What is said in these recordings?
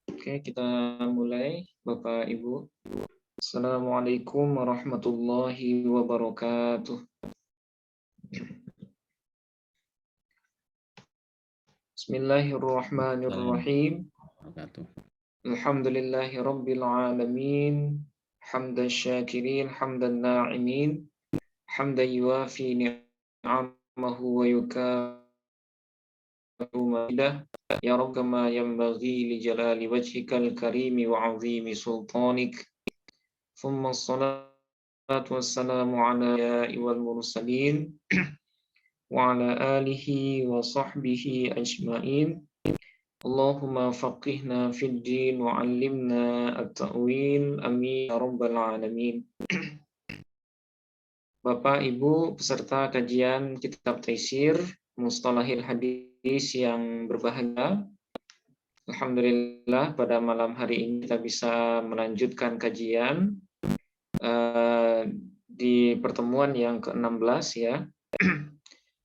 Oke, kita mulai, Bapak Ibu. Assalamualaikum warahmatullahi wabarakatuh. Bismillahirrahmanirrahim. Alhamdulillahi rabbil alamin. Hamdan syakirin, hamdan na'imin. Hamdan yuafi ni'amahu wa yukafi'u ma'idah. Ya Rabb kama yanbaghi li jalali wajhikal karimi wa 'azimi sultanik. Thumma assalatu wassalamu ala anbiya'i wal mursalin wa ala alihi wa sahbihi ajma'in. Allahumma faqihna fid din wa 'allimna at-ta'wil. Amin ya rabbal alamin. Bapak Ibu peserta kajian kitab Taisir Mustalahil Hadis yang berbahagia, alhamdulillah pada malam hari ini kita bisa melanjutkan kajian di pertemuan yang ke-16 ya.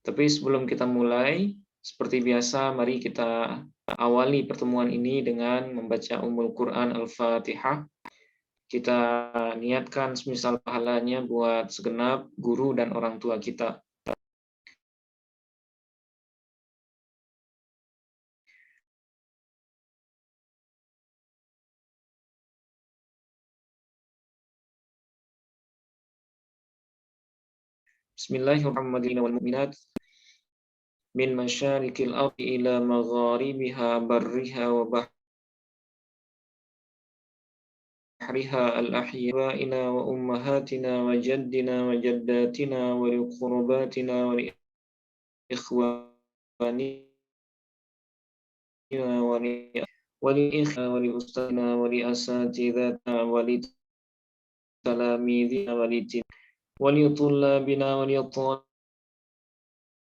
Tapi sebelum kita mulai, seperti biasa mari kita awali pertemuan ini dengan membaca Ummul Quran Al-Fatihah. Kita niatkan semisal pahalanya buat segenap guru dan orang tua kita. Bismillahirrahmanirrahim wal mu'minat min masyarikil ardi ila magharibiha barriha wa bahriha al-ahyaina wa ummahatina wa jaddina wa jaddatina wa liqurbatina wa li ikhwanina wa li ikhwana wa li ustadina wa li asatidatina wa li talamidina wa li tullabina wa li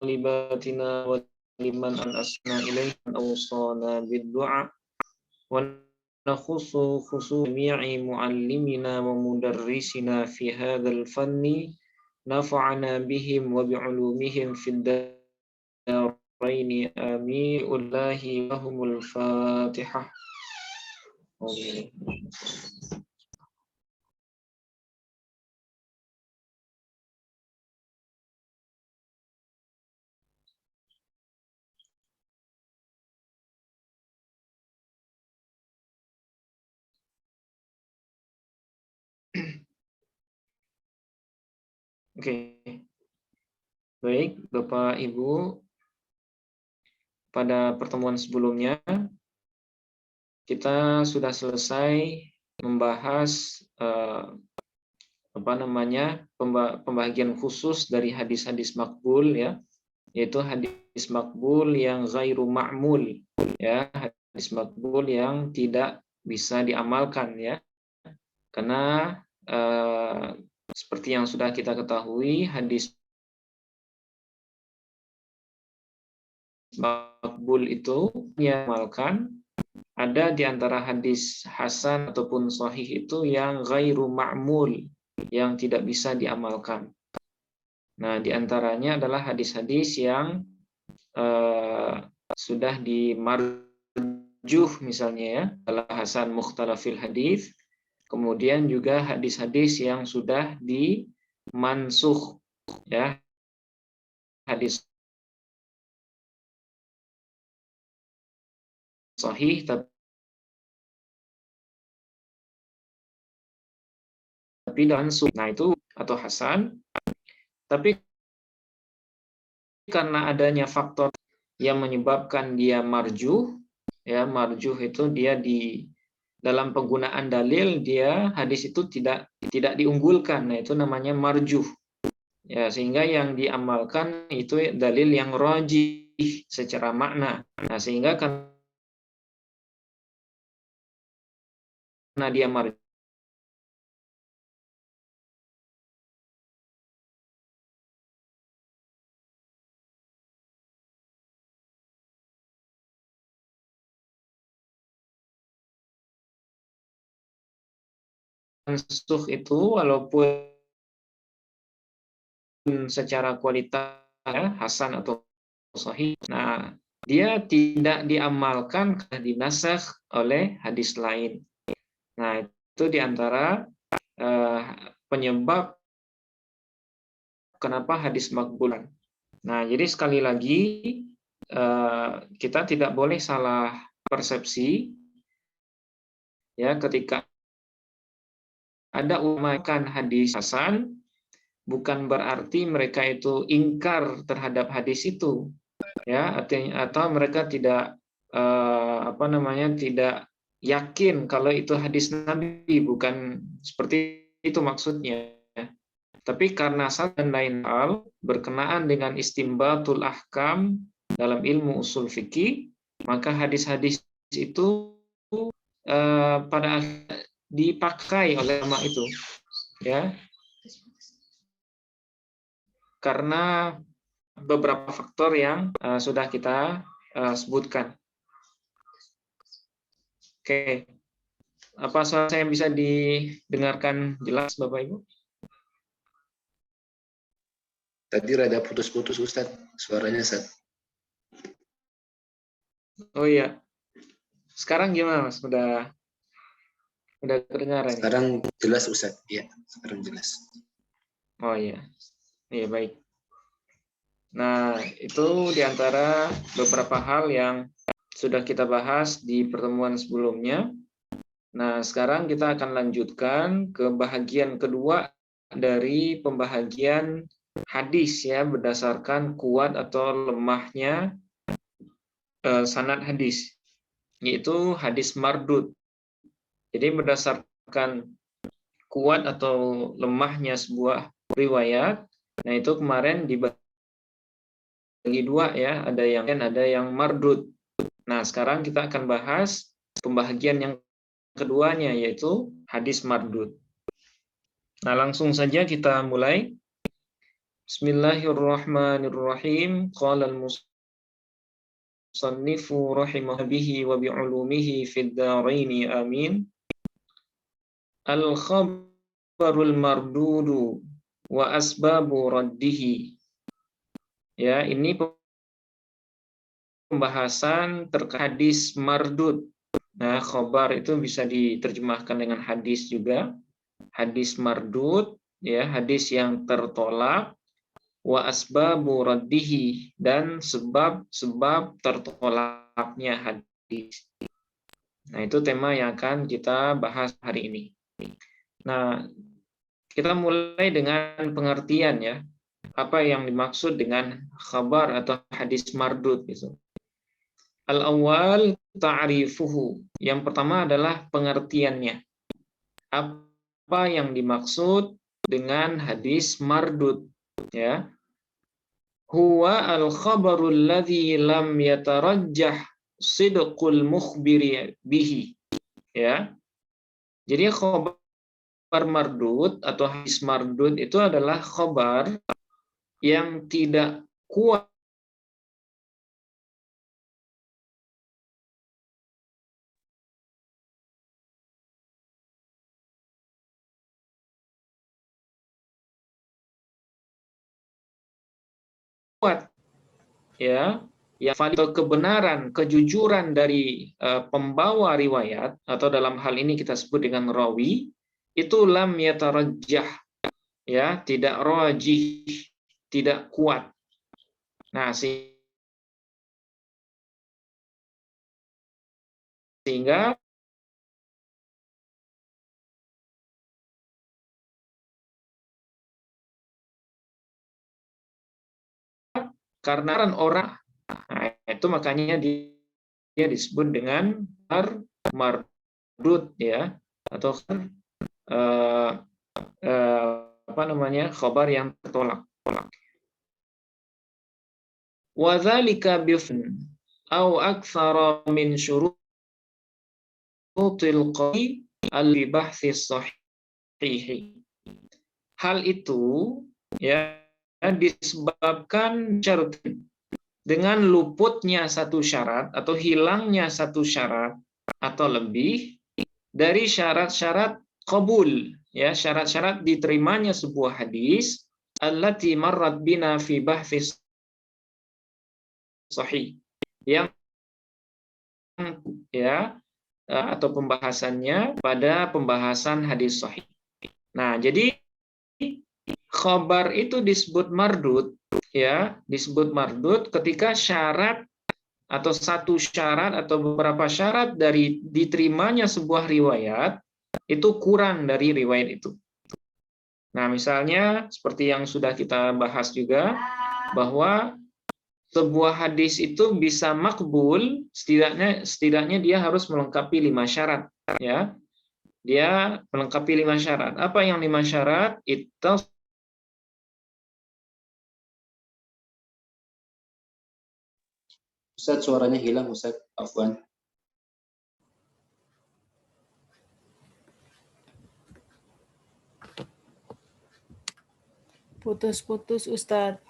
talibatina wa liman an asna ilaihi awsana bid-du'a wa nakhussu khusus jami'i muallimina wa mudarrisina fi hadzal fanni nafa'ana bihim wa bi'ulumihim fid daraini amin. Wallahi lahumul fatihah. Oke. Baik, Bapak Ibu, pada pertemuan sebelumnya kita sudah selesai membahas pembagian khusus dari hadis-hadis makbul ya, yaitu hadis makbul yang ghairu ma'mul ya, hadis makbul yang tidak bisa diamalkan ya. Karena seperti yang sudah kita ketahui, hadis makbul itu diamalkan. Ada di antara hadis hasan ataupun sahih itu yang ghairu ma'mul, yang tidak bisa diamalkan. Nah, di antaranya adalah hadis-hadis yang sudah dimarjuh misalnya ya, adalah hasan mukhtalafil hadis. Kemudian juga hadis-hadis yang sudah dimansuh ya, hadis sahih tapi langsung, nah itu atau hasan, tapi karena adanya faktor yang menyebabkan dia marjuh ya, marjuh itu dia di dalam penggunaan dalil dia hadis itu tidak diunggulkan, nah itu namanya marjuh ya, sehingga yang diamalkan itu dalil yang rajih secara makna. Nah, sehingga karena dia marjuh mansuh itu walaupun secara kualitas ya, hasan atau sahih, nah dia tidak diamalkan karena dinasakh oleh hadis lain. Nah, itu diantara penyebab kenapa hadis makbulan. Nah, jadi sekali lagi kita tidak boleh salah persepsi ya ketika ada ulama hadis hasan, bukan berarti mereka itu ingkar terhadap hadis itu, ya, atau mereka tidak tidak yakin kalau itu hadis Nabi, bukan seperti itu maksudnya. Tapi karena satu dan lain hal berkenaan dengan istimbatul ahkam dalam ilmu usul fikih, maka hadis-hadis itu pada dipakai oleh ulama itu, ya, karena beberapa faktor yang sudah kita sebutkan. Oke, apa suara saya bisa didengarkan jelas, Bapak Ibu? Tadi rada putus-putus Ustadz, suaranya Ustadz. Oh iya, sekarang gimana Mas? Udah kedengaran? Sekarang jelas Ustadz, ya, sekarang jelas. Oh iya, iya baik. Nah, itu diantara beberapa hal yang sudah kita bahas di pertemuan sebelumnya. Nah, sekarang kita akan lanjutkan ke bahagian kedua dari pembahagian hadis ya, berdasarkan kuat atau lemahnya sanad hadis, yaitu hadis mardud. Jadi berdasarkan kuat atau lemahnya sebuah riwayat, nah itu kemarin dibagi dua ya, ada yang mardud. Nah, sekarang kita akan bahas pembahagian yang keduanya, yaitu hadis mardud. Nah, langsung saja kita mulai. Bismillahirrahmanirrahim. Qala al-musannifu rahimahu bihi wa bi'ulumihi fid dharaini amin. Al-khabarul mardudu wa asbabu raddihi. Ya, ini pembahasan terkait hadis mardud. Nah, khabar itu bisa diterjemahkan dengan hadis juga. Hadis mardud, ya, hadis yang tertolak, wa asbabu raddihi, dan sebab-sebab tertolaknya hadis. Nah, itu tema yang akan kita bahas hari ini. Nah, kita mulai dengan pengertian ya. Apa yang dimaksud dengan khabar atau hadis mardud gitu. Al-awwal ta'rifuhu. Yang pertama adalah pengertiannya. Apa yang dimaksud dengan hadis mardud, ya? Huwa al-khabarul ladzi lam yatarajjah sidqul mukhbiri bihi, ya. Jadi khabar mardud atau hadis mardud itu adalah khabar yang tidak kuat ya, yang valid kebenaran, kejujuran dari pembawa riwayat, atau dalam hal ini kita sebut dengan rawi, itu lam yatarajjah, ya, tidak rajih, tidak kuat. Nah, sehingga karena orang, nah, itu makanya dia disebut dengan mardud ya, atau khabar yang tertolak. Wa dzalika bifn au aktsara min syurutil qadi al-bahthi sahih. Hal itu ya disebabkan dengan luputnya satu syarat atau hilangnya satu syarat atau lebih dari syarat-syarat qabul, ya, syarat-syarat diterimanya sebuah hadis allati marrat bina fi bahthis sahih, yang ya atau pembahasannya pada pembahasan hadis sahih. Nah, jadi khobar itu disebut mardud, ya, disebut mardud ketika syarat atau satu syarat atau beberapa syarat dari diterimanya sebuah riwayat itu kurang dari riwayat itu. Nah, misalnya seperti yang sudah kita bahas juga, bahwa sebuah hadis itu bisa makbul, setidaknya dia harus melengkapi 5 syarat, ya. Dia melengkapi 5 syarat. Apa yang 5 syarat? Itu Ustaz, suaranya hilang, Ustaz. Afwan. Putus-putus, Ustadz.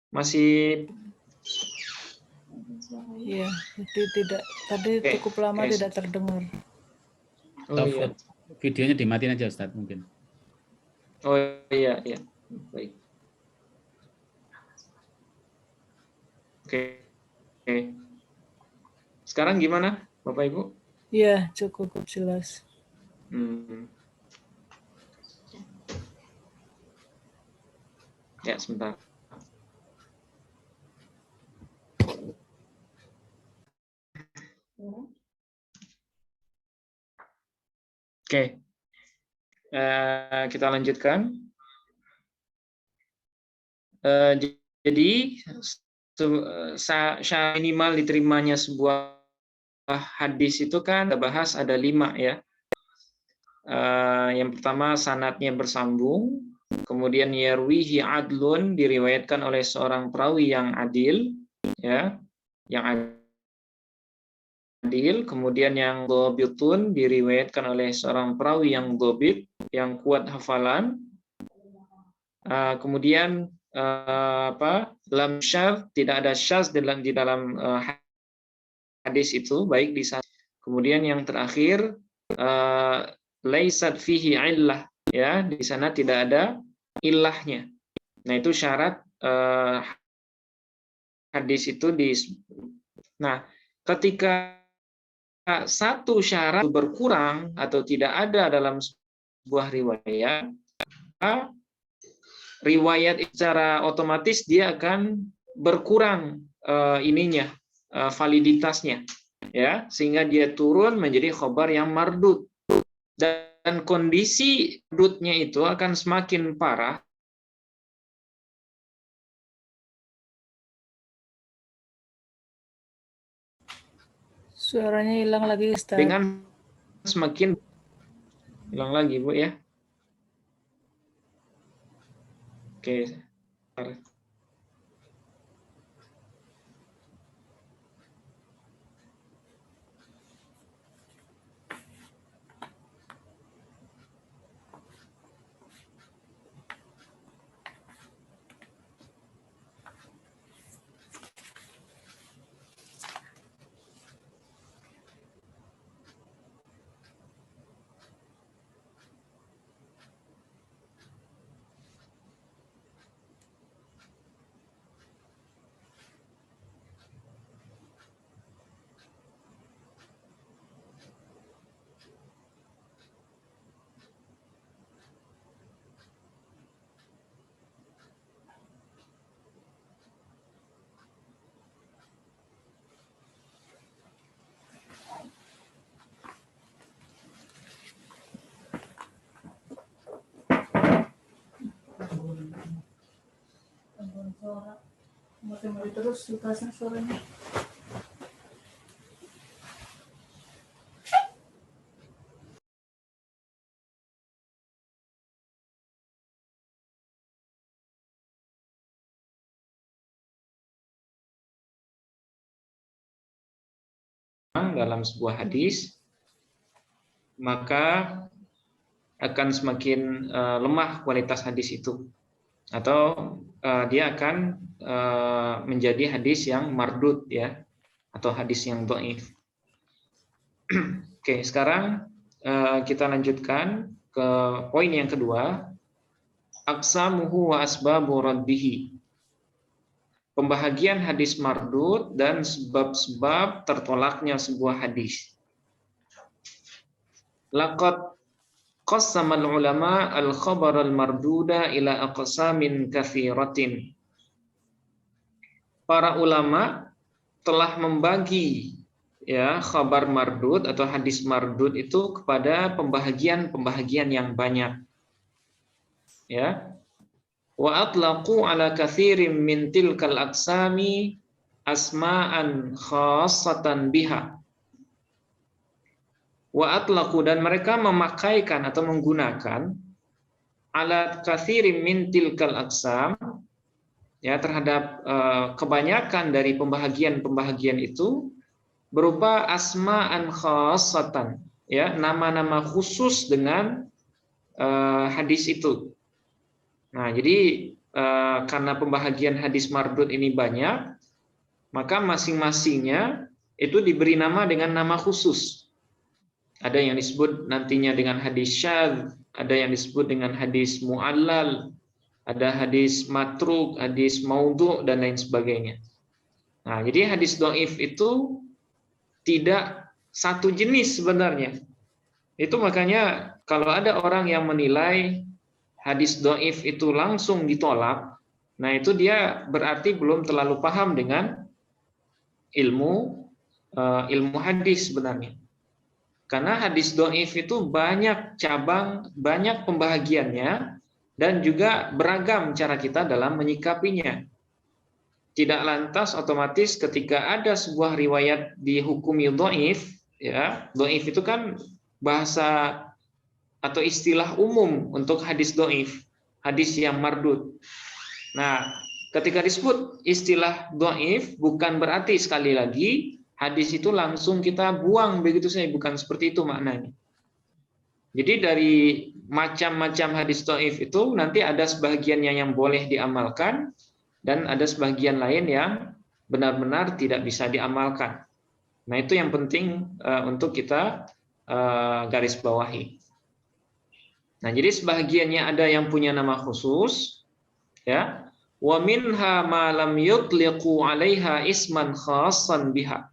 masih Iya, tadi cukup lama tidak terdengar. Oh iya. Videonya dimatiin aja, Ustadz, mungkin. Oh iya, iya. Baik. Oke. Sekarang gimana, Bapak Ibu? Iya, cukup jelas. Ya, sebentar. Oke. Kita lanjutkan. Jadi syarat minimal diterimanya sebuah hadis itu kan kita bahas ada 5, ya. Yang pertama sanadnya bersambung, kemudian yarwihi adlun, diriwayatkan oleh seorang perawi yang adil, ya, yang adil. Kemudian yang dhabitun, diriwayatkan oleh seorang perawi yang dhabit, yang kuat hafalan. Kemudian lam syadz, tidak ada syadz di dalam hadis itu, baik di sana. Kemudian yang terakhir laisat fihi illah, ya, di sana tidak ada illahnya. Nah, itu syarat hadis itu Nah, ketika satu syarat berkurang atau tidak ada dalam sebuah riwayat, riwayat secara otomatis dia akan berkurang validitasnya, ya, sehingga dia turun menjadi khobar yang mardud, dan kondisi mardudnya itu akan semakin parah Suaranya hilang lagi, Ustaz. dengan semakin hilang lagi, Bu, ya. Oke. Mati terus lepasnya suaranya. Dalam sebuah hadis, maka akan semakin lemah kualitas hadis itu, atau dia akan menjadi hadis yang mardud, ya, atau hadis yang dhaif. Oke, sekarang kita lanjutkan ke poin yang kedua, aqsamuhu wa asbabu raddihi. Pembahagian hadis mardud dan sebab-sebab tertolaknya sebuah hadis. Laqad qassamal ulama al-khabar al-marduda ila aqsamin katsiratin. Para ulama telah membagi ya khabar mardud atau hadis mardud itu kepada pembahagian-pembahagian yang banyak. Ya. Wa atlaqu ala katsirin min tilkal aqsami asma'an khassatan biha. Wa atlaqu, dan mereka memakaikan atau menggunakan ala katsirin min tilkal aqsam ya terhadap kebanyakan dari pembahagian-pembahagian itu berupa asma'an khassatan ya, nama-nama khusus dengan hadis itu. Nah, jadi karena pembahagian hadis mardud ini banyak, maka masing-masingnya itu diberi nama dengan nama khusus. Ada yang disebut nantinya dengan hadis syadz, ada yang disebut dengan hadis mu'allal, ada hadis matruk, hadis maudhu, dan lain sebagainya. Nah, jadi hadis dhaif itu tidak satu jenis sebenarnya. Itu makanya kalau ada orang yang menilai hadis dhaif itu langsung ditolak, nah itu dia berarti belum terlalu paham dengan ilmu hadis sebenarnya. Karena hadis dhaif itu banyak cabang, banyak pembahagiannya, dan juga beragam cara kita dalam menyikapinya. Tidak lantas otomatis ketika ada sebuah riwayat dihukumi dhaif, ya, dhaif itu kan bahasa atau istilah umum untuk hadis dhaif, hadis yang mardud. Nah, ketika disebut istilah dhaif bukan berarti sekali lagi hadis itu langsung kita buang begitu saja, bukan seperti itu maknanya. Jadi dari macam-macam hadis dhaif itu nanti ada sebagiannya yang boleh diamalkan dan ada sebagian lain yang benar-benar tidak bisa diamalkan. Nah, itu yang penting untuk kita garis bawahi. Nah, jadi sebagiannya ada yang punya nama khusus, ya. Wa minha ma lam yutliqu 'alaiha isman khassan biha.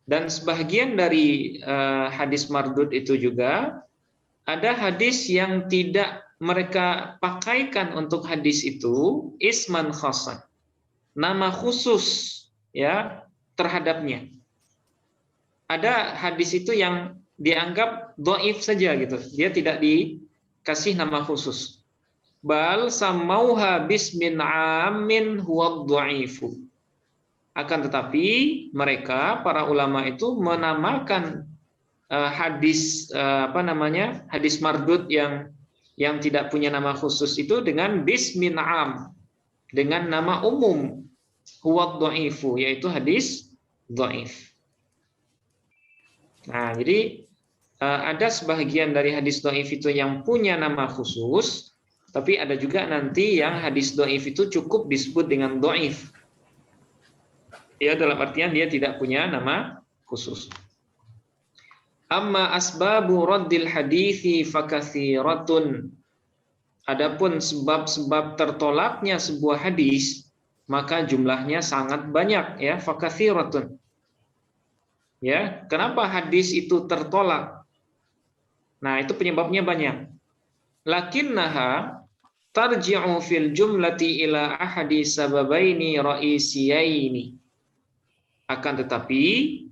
Dan sebagian dari hadis mardud itu juga ada hadis yang tidak mereka pakaikan untuk hadis itu isman khassan, nama khusus ya terhadapnya. Ada hadis itu yang dianggap dhaif saja gitu, dia tidak dikasih nama khusus. Bal samauha bismin amin huwa dhaifu. Akan tetapi mereka para ulama itu menamakan hadis hadis mardud yang tidak punya nama khusus itu dengan bismin am, dengan nama umum huwa dhaifu, yaitu hadis dhaif. Nah, jadi ada sebagian dari hadis dhaif itu yang punya nama khusus, tapi ada juga nanti yang hadis dhaif itu cukup disebut dengan dhaif. Ya, dalam artian dia tidak punya nama khusus. Amma asbabu raddil hadithi fakatsiratun. Adapun sebab-sebab tertolaknya sebuah hadis, maka jumlahnya sangat banyak ya, fakatsiratun. Ya, kenapa hadis itu tertolak? Nah, itu penyebabnya banyak. Lakinnaha tarji'u fil jumlati ila ahadi sababaini ra'isiyaini. Akan tetapi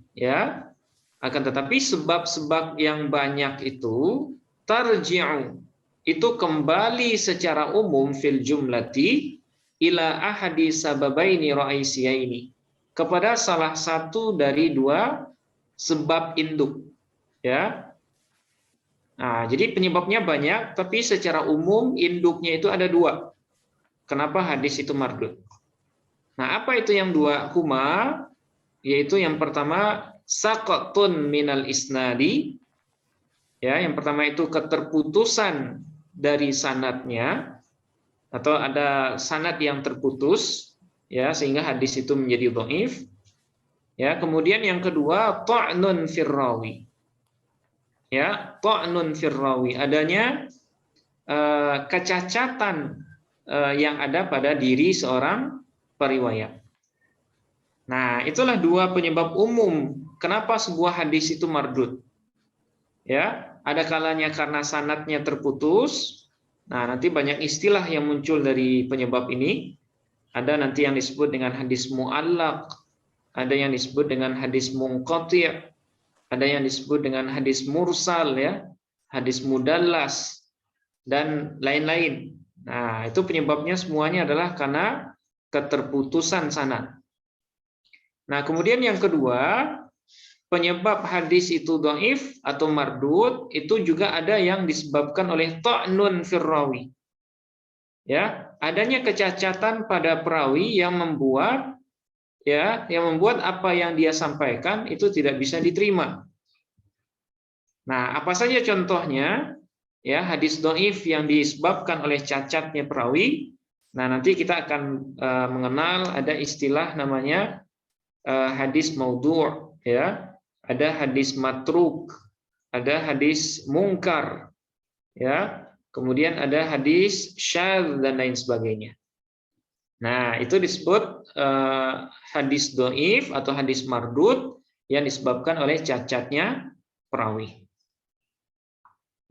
sebab-sebab yang banyak itu tarji'u, itu kembali secara umum fil jumlati ila ahadi sababaini ra'isiyaini, kepada salah satu dari dua sebab induk, ya. Nah, jadi penyebabnya banyak, tapi secara umum induknya itu ada dua. Kenapa hadis itu mardud? Nah, apa itu yang dua? Huma, yaitu yang pertama saqatun minal isnadi, ya. Yang pertama itu keterputusan dari sanadnya, atau ada sanad yang terputus, ya, sehingga hadis itu menjadi dhaif. Ya, kemudian yang kedua ta'nun fir rawi. Ya, ta'nun firrawi, adanya kecacatan yang ada pada diri seorang periwayat. Nah, itulah dua penyebab umum kenapa sebuah hadis itu mardud. Ya, ada kalanya karena sanadnya terputus. Nah, nanti banyak istilah yang muncul dari penyebab ini. Ada nanti yang disebut dengan hadis mu'allaq, ada yang disebut dengan hadis munqati', ada yang disebut dengan hadis mursal, ya, hadis mudallas, dan lain-lain. Nah, itu penyebabnya semuanya adalah karena keterputusan sanad. Nah, kemudian yang kedua, penyebab hadis itu dhaif atau mardud itu juga ada yang disebabkan oleh ta'nun firrawi. Ya, adanya kecacatan pada perawi yang membuat apa yang dia sampaikan itu tidak bisa diterima. Nah, apa saja contohnya? Ya, hadis dhaif yang disebabkan oleh cacatnya perawi. Nah, nanti kita akan mengenal ada istilah namanya hadis maudhu', ya. Ada hadis matruk, ada hadis mungkar, ya. Kemudian ada hadis syadz dan lain sebagainya. Nah, itu disebut hadis dhaif atau hadis mardud yang disebabkan oleh cacatnya perawi.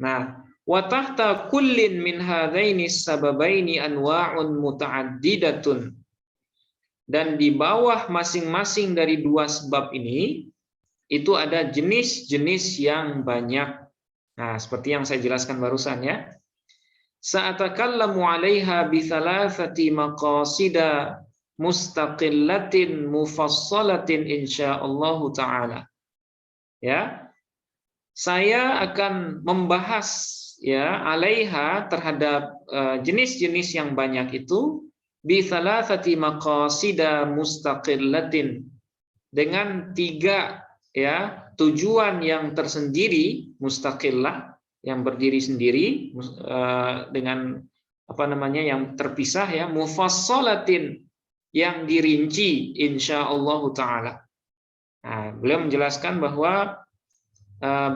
Nah, wa tahta kullin min hadaini sababaini anwa'un muta'addidatun. Dan di bawah masing-masing dari dua sebab ini itu ada jenis-jenis yang banyak. Nah, seperti yang saya jelaskan barusan, ya. Sa'atakallamu 'alaiha bi thalathati maqasida mustaqillatin mufassalatin insyaallah taala. Ya. Saya akan membahas, ya, 'alaiha terhadap jenis-jenis yang banyak itu bi thalathati maqasida mustaqillatin, dengan tiga, ya, tujuan yang tersendiri, mustaqillah, yang berdiri sendiri, dengan apa namanya, yang terpisah, ya, mufassalatin, yang dirinci insyaallah taala. Nah, beliau menjelaskan bahwa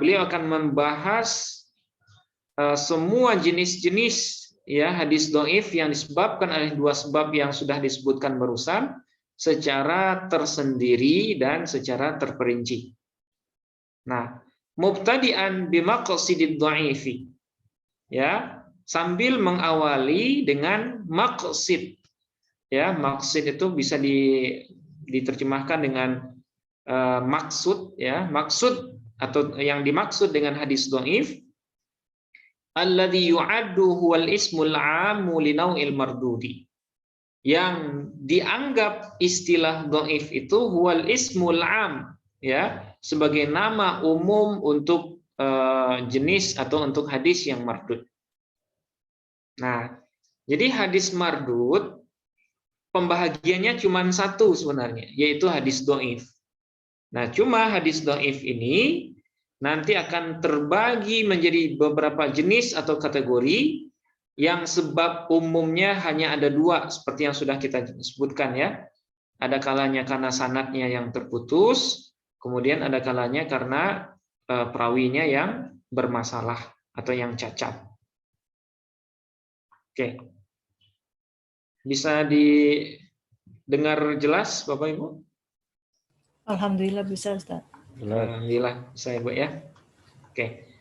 beliau akan membahas semua jenis-jenis, ya, hadis dhaif yang disebabkan oleh dua sebab yang sudah disebutkan barusan secara tersendiri dan secara terperinci. Nah, mubtadi'an bimaqsidid dhaifi, ya, sambil mengawali dengan maqsid. Ya, maqsid itu bisa diterjemahkan dengan maksud, ya, maksud atau yang dimaksud dengan hadis dhaif alladzi yu'addu huwal ismul 'ammu li nau'il mardudi. Yang dianggap istilah dhaif itu huwal ismul 'am, ya, sebagai nama umum untuk jenis atau untuk hadis yang mardud. Nah, jadi hadis mardud pembahagiannya cuma satu sebenarnya, yaitu hadis dhaif. Nah, cuma hadis dhaif ini nanti akan terbagi menjadi beberapa jenis atau kategori yang sebab umumnya hanya ada dua, seperti yang sudah kita sebutkan, ya. Ada kalanya karena sanadnya yang terputus, kemudian ada kalanya karena perawinya yang bermasalah atau yang cacat. Oke. Bisa didengar jelas, Bapak Ibu? Alhamdulillah bisa, Ustaz. Alhamdulillah bisa, Ibu, ya. Oke.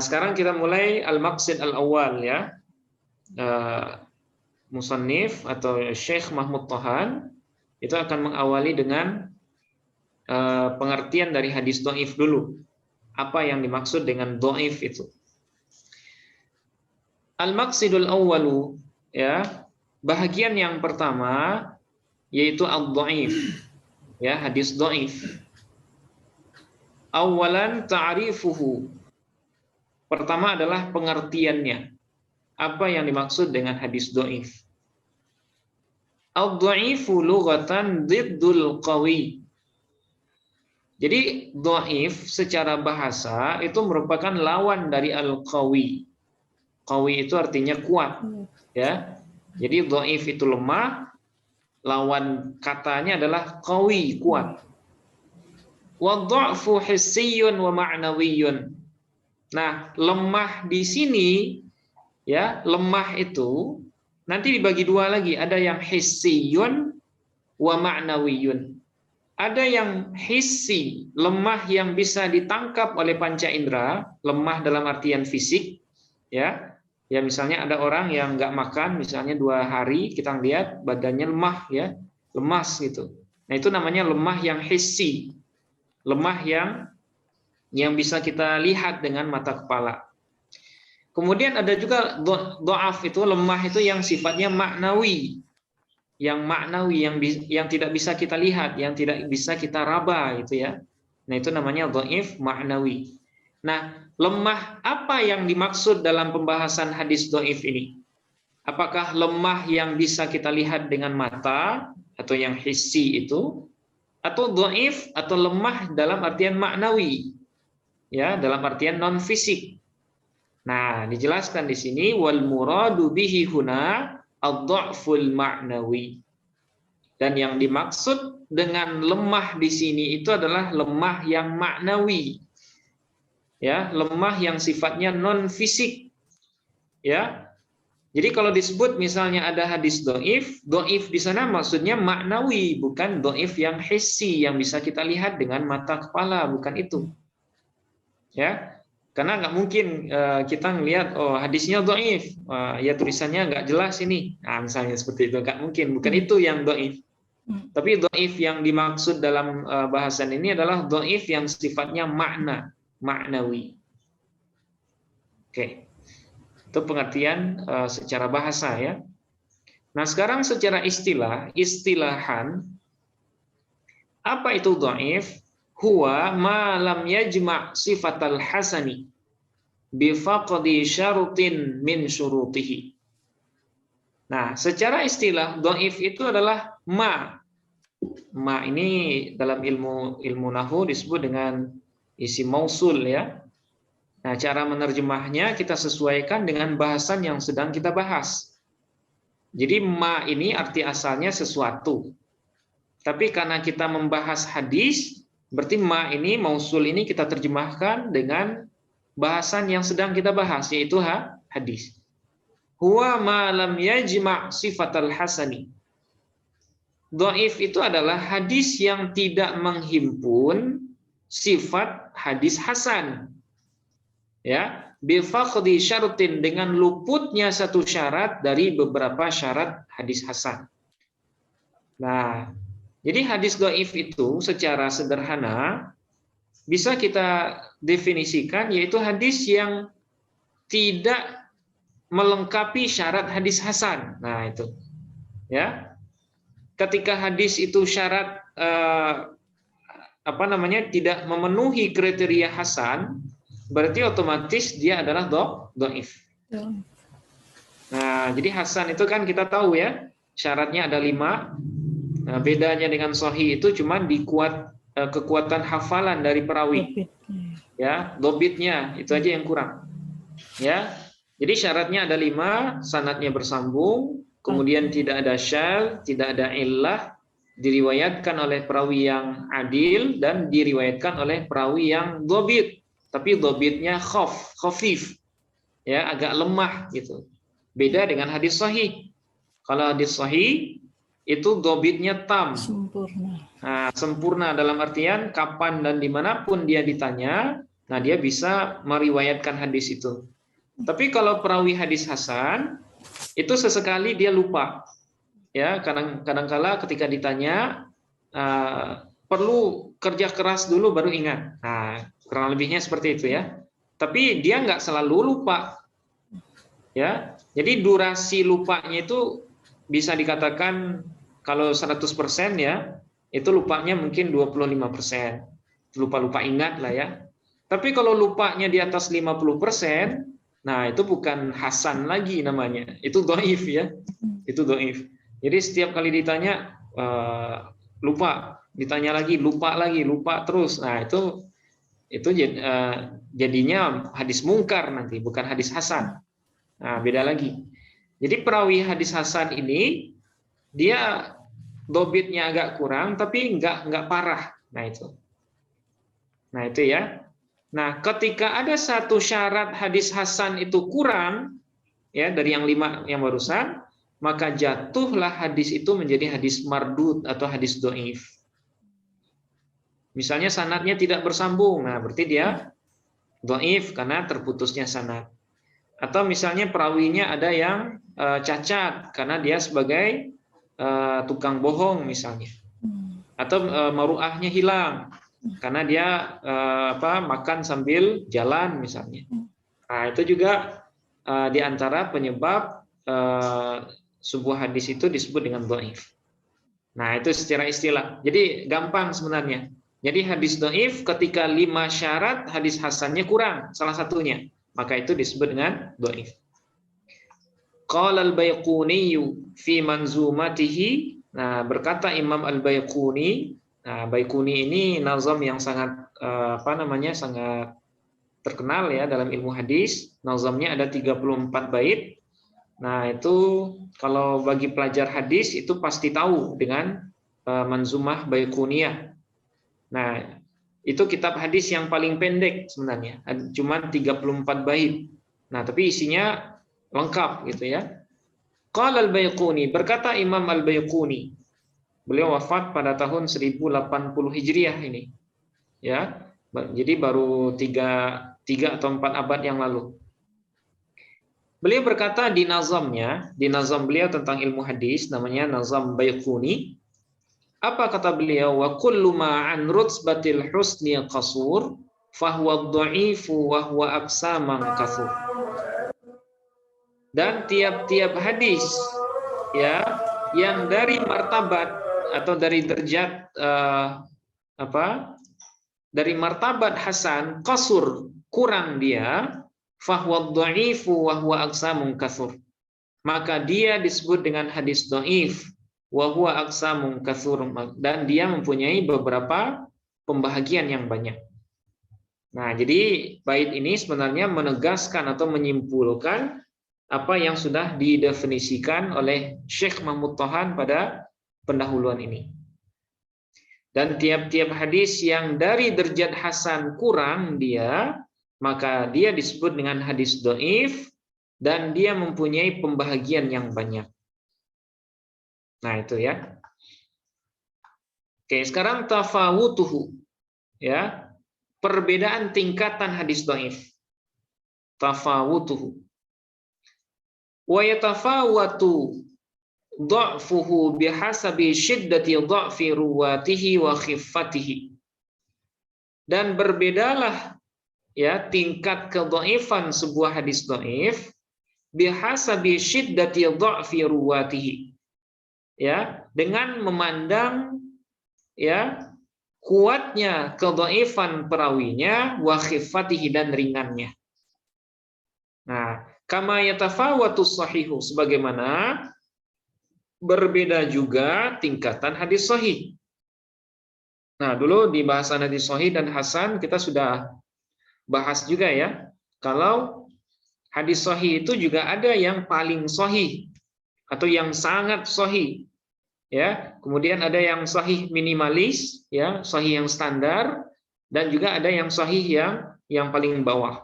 Sekarang kita mulai al-maqsid al-awwal, ya. Musannif atau Syekh Mahmud Thahan itu akan mengawali dengan pengertian dari hadis dhaif dulu. Apa yang dimaksud dengan dhaif itu? Al-maqsidul awwalu, ya, bahagian yang pertama yaitu ad-dhaif, ya, hadis dhaif. Awalan ta'rifuhu. Pertama adalah pengertiannya. Apa yang dimaksud dengan hadis dhaif? Ad-dhaifu lughatan diddul qawi. Jadi dhaif secara bahasa itu merupakan lawan dari al-qawi. Qawi itu artinya kuat, ya. Jadi dhaif itu lemah, lawan katanya adalah qawi, kuat. wa dha'fu hissiyyun wa ma'nawiyyun. Nah, lemah di sini ya, lemah itu nanti dibagi dua lagi, ada yang hissiyun wa ma'nawiyyun. Ada yang hissi, lemah yang bisa ditangkap oleh panca indera, lemah dalam artian fisik, ya. Ya misalnya ada orang yang nggak makan, misalnya 2 hari, kita lihat badannya lemah, ya, lemas gitu. Nah itu namanya lemah yang hissi, lemah yang bisa kita lihat dengan mata kepala. Kemudian ada juga do'af, itu lemah itu yang sifatnya maknawi, yang tidak bisa kita lihat, yang tidak bisa kita raba gitu ya. Nah itu namanya dhaif maknawi. Nah lemah apa yang dimaksud dalam pembahasan hadis dhaif ini? Apakah lemah yang bisa kita lihat dengan mata atau yang hissi itu, atau dhaif atau lemah dalam artian maknawi, ya, dalam artian non fisik? Nah, dijelaskan di sini wal muradu bihi huna ad-dha'ful ma'nawi. Dan yang dimaksud dengan lemah di sini itu adalah lemah yang maknawi. Ya, lemah yang sifatnya non fisik. Ya. Jadi kalau disebut misalnya ada hadis dhaif, dhaif di sana maksudnya maknawi, bukan dhaif yang hissi yang bisa kita lihat dengan mata kepala, bukan itu. Ya. Karena nggak mungkin kita ngelihat oh hadisnya dhaif, ya tulisannya nggak jelas ini. Nah, misalnya seperti itu, nggak mungkin, bukan itu yang dhaif. Tapi dhaif yang dimaksud dalam bahasan ini adalah dhaif yang sifatnya maknawi. Oke. Itu pengertian secara bahasa ya. Nah, sekarang secara istilahan apa itu dhaif? Huwa ma lam yajma' sifatal hasani bi faqdi syartin min syurutihi. Nah, secara istilah dhaif itu adalah ma. Ma ini dalam ilmu nahwu disebut dengan isim mausul ya. Nah, cara menerjemahnya kita sesuaikan dengan bahasan yang sedang kita bahas. Jadi ma ini arti asalnya sesuatu. Tapi karena kita membahas hadis, berarti ma ini, mausul ini kita terjemahkan dengan bahasan yang sedang kita bahas, yaitu hadis. Huwa ma lam yajma' sifatal hasani. Dhaif itu adalah hadis yang tidak menghimpun sifat hadis hasan. Ya, bi faqdi syartin, dengan luputnya satu syarat dari beberapa syarat hadis hasan. Nah, jadi hadis dhaif itu secara sederhana bisa kita definisikan yaitu hadis yang tidak melengkapi syarat hadis hasan. Nah, itu. Ya. Ketika hadis itu syarat tidak memenuhi kriteria hasan, berarti otomatis dia adalah dhaif. Nah, jadi hasan itu kan kita tahu ya, syaratnya ada 5. Nah, bedanya dengan sahih itu cuma kekuatan hafalan dari perawi. Ya, dobitnya itu aja yang kurang. Ya. Jadi syaratnya ada 5, sanadnya bersambung, kemudian tidak ada syadz, tidak ada illah, diriwayatkan oleh perawi yang adil dan diriwayatkan oleh perawi yang dobit. Tapi dobitnya khafif, ya, agak lemah gitu. Beda dengan hadis sahih. Kalau hadis sahih itu dobitnya tam, sempurna dalam artian kapan dan dimanapun dia ditanya, nah dia bisa meriwayatkan hadis itu. Tapi kalau perawi hadis hasan itu sesekali dia lupa, ya, kadang-kala ketika ditanya perlu kerja keras dulu baru ingat. Nah, kurang lebihnya seperti itu ya. Tapi dia nggak selalu lupa. Ya. Jadi durasi lupanya itu bisa dikatakan kalau 100% ya, itu lupanya mungkin 25%. Lupa-lupa ingat lah ya. Tapi kalau lupanya di atas 50%, nah itu bukan hasan lagi namanya. Itu dhaif ya. Itu dhaif. Jadi setiap kali ditanya lupa, ditanya lagi, lupa terus. Nah, itu jadinya hadis mungkar nanti, bukan hadis hasan. Nah, beda lagi. Jadi perawi hadis hasan ini dia dobitnya agak kurang, tapi nggak parah. Nah itu. Nah, itu ya. Nah, ketika ada satu syarat hadis hasan itu kurang ya dari yang 5 yang barusan, maka jatuhlah hadis itu menjadi hadis mardud atau hadis dhaif. Misalnya sanadnya tidak bersambung, nah berarti dia dhaif karena terputusnya sanad. Atau misalnya perawinya ada yang cacat karena dia sebagai tukang bohong misalnya. Atau maruahnya hilang karena dia makan sambil jalan misalnya. Nah, itu juga di antara penyebab sebuah hadis itu disebut dengan dhaif. Nah, itu secara istilah. Jadi gampang sebenarnya. Jadi hadis dhaif ketika 5 syarat hadis hasannya kurang salah satunya, maka itu disebut dengan dhaif. Qala al-Baiquni fi manzumatihi. Nah, berkata Imam Al-Baiquni. Nah, Baiquni ini nazam yang sangat sangat terkenal ya dalam ilmu hadis. Nazamnya ada 34 bait. Nah, itu kalau bagi pelajar hadis itu pasti tahu dengan Manzumah Baiquniyah. Nah, itu kitab hadis yang paling pendek sebenarnya, cuma 34 bait. Nah, tapi isinya lengkap gitu ya. Qala al-Baiquni, berkata Imam Al-Baiquni. Beliau wafat pada tahun 1080 Hijriah ini. Ya. Jadi baru 3 atau 4 abad yang lalu. Beliau berkata di nazam beliau tentang ilmu hadis namanya Nazam Baiquni. Apa kata beliau? Wa kullu ma an rutsbatil husni qasur fahuwa dha'ifu wa huwa aqsaman katsur. Dan tiap-tiap hadis ya yang dari martabat atau dari derajat dari martabat hasan qasur kurang dia, fahuwa dha'ifu wa huwa aqsamun katsur. Maka dia disebut dengan hadis dhaif wa huwa aqsamun katsur, dan dia mempunyai beberapa pembahagian yang banyak. Nah, jadi bait ini sebenarnya menegaskan atau menyimpulkan apa yang sudah didefinisikan oleh Syekh Mahmud Tohan pada pendahuluan ini. Dan tiap-tiap hadis yang dari derajat hasan kurang dia, maka dia disebut dengan hadis dhaif dan dia mempunyai pembahagian yang banyak. Nah, itu ya. Oke, sekarang tafawutuhu. Ya. Perbedaan tingkatan hadis dhaif. Tafawutuhu. Wa yatafawatu dha'fuhu bihasabi syiddati dha'fi ruwatihi wa khiffatihi. Dan berbedalah ya tingkat kedhaifan sebuah hadis dhaif bihasabi syiddati dha'fi ruwatihi. Ya, dengan memandang ya kuatnya kedhaifan perawinya wa khiffatihi dan ringannya. Nah, kama yatafawatu sahihu, sebagaimana berbeda juga tingkatan hadis sahih. Nah, dulu di bahasan hadis sahih dan hasan kita sudah bahas juga ya. Kalau hadis sahih itu juga ada yang paling sahih atau yang sangat sahih. Ya, kemudian ada yang sahih minimalis, ya, sahih yang standar, dan juga ada yang sahih yang paling bawah.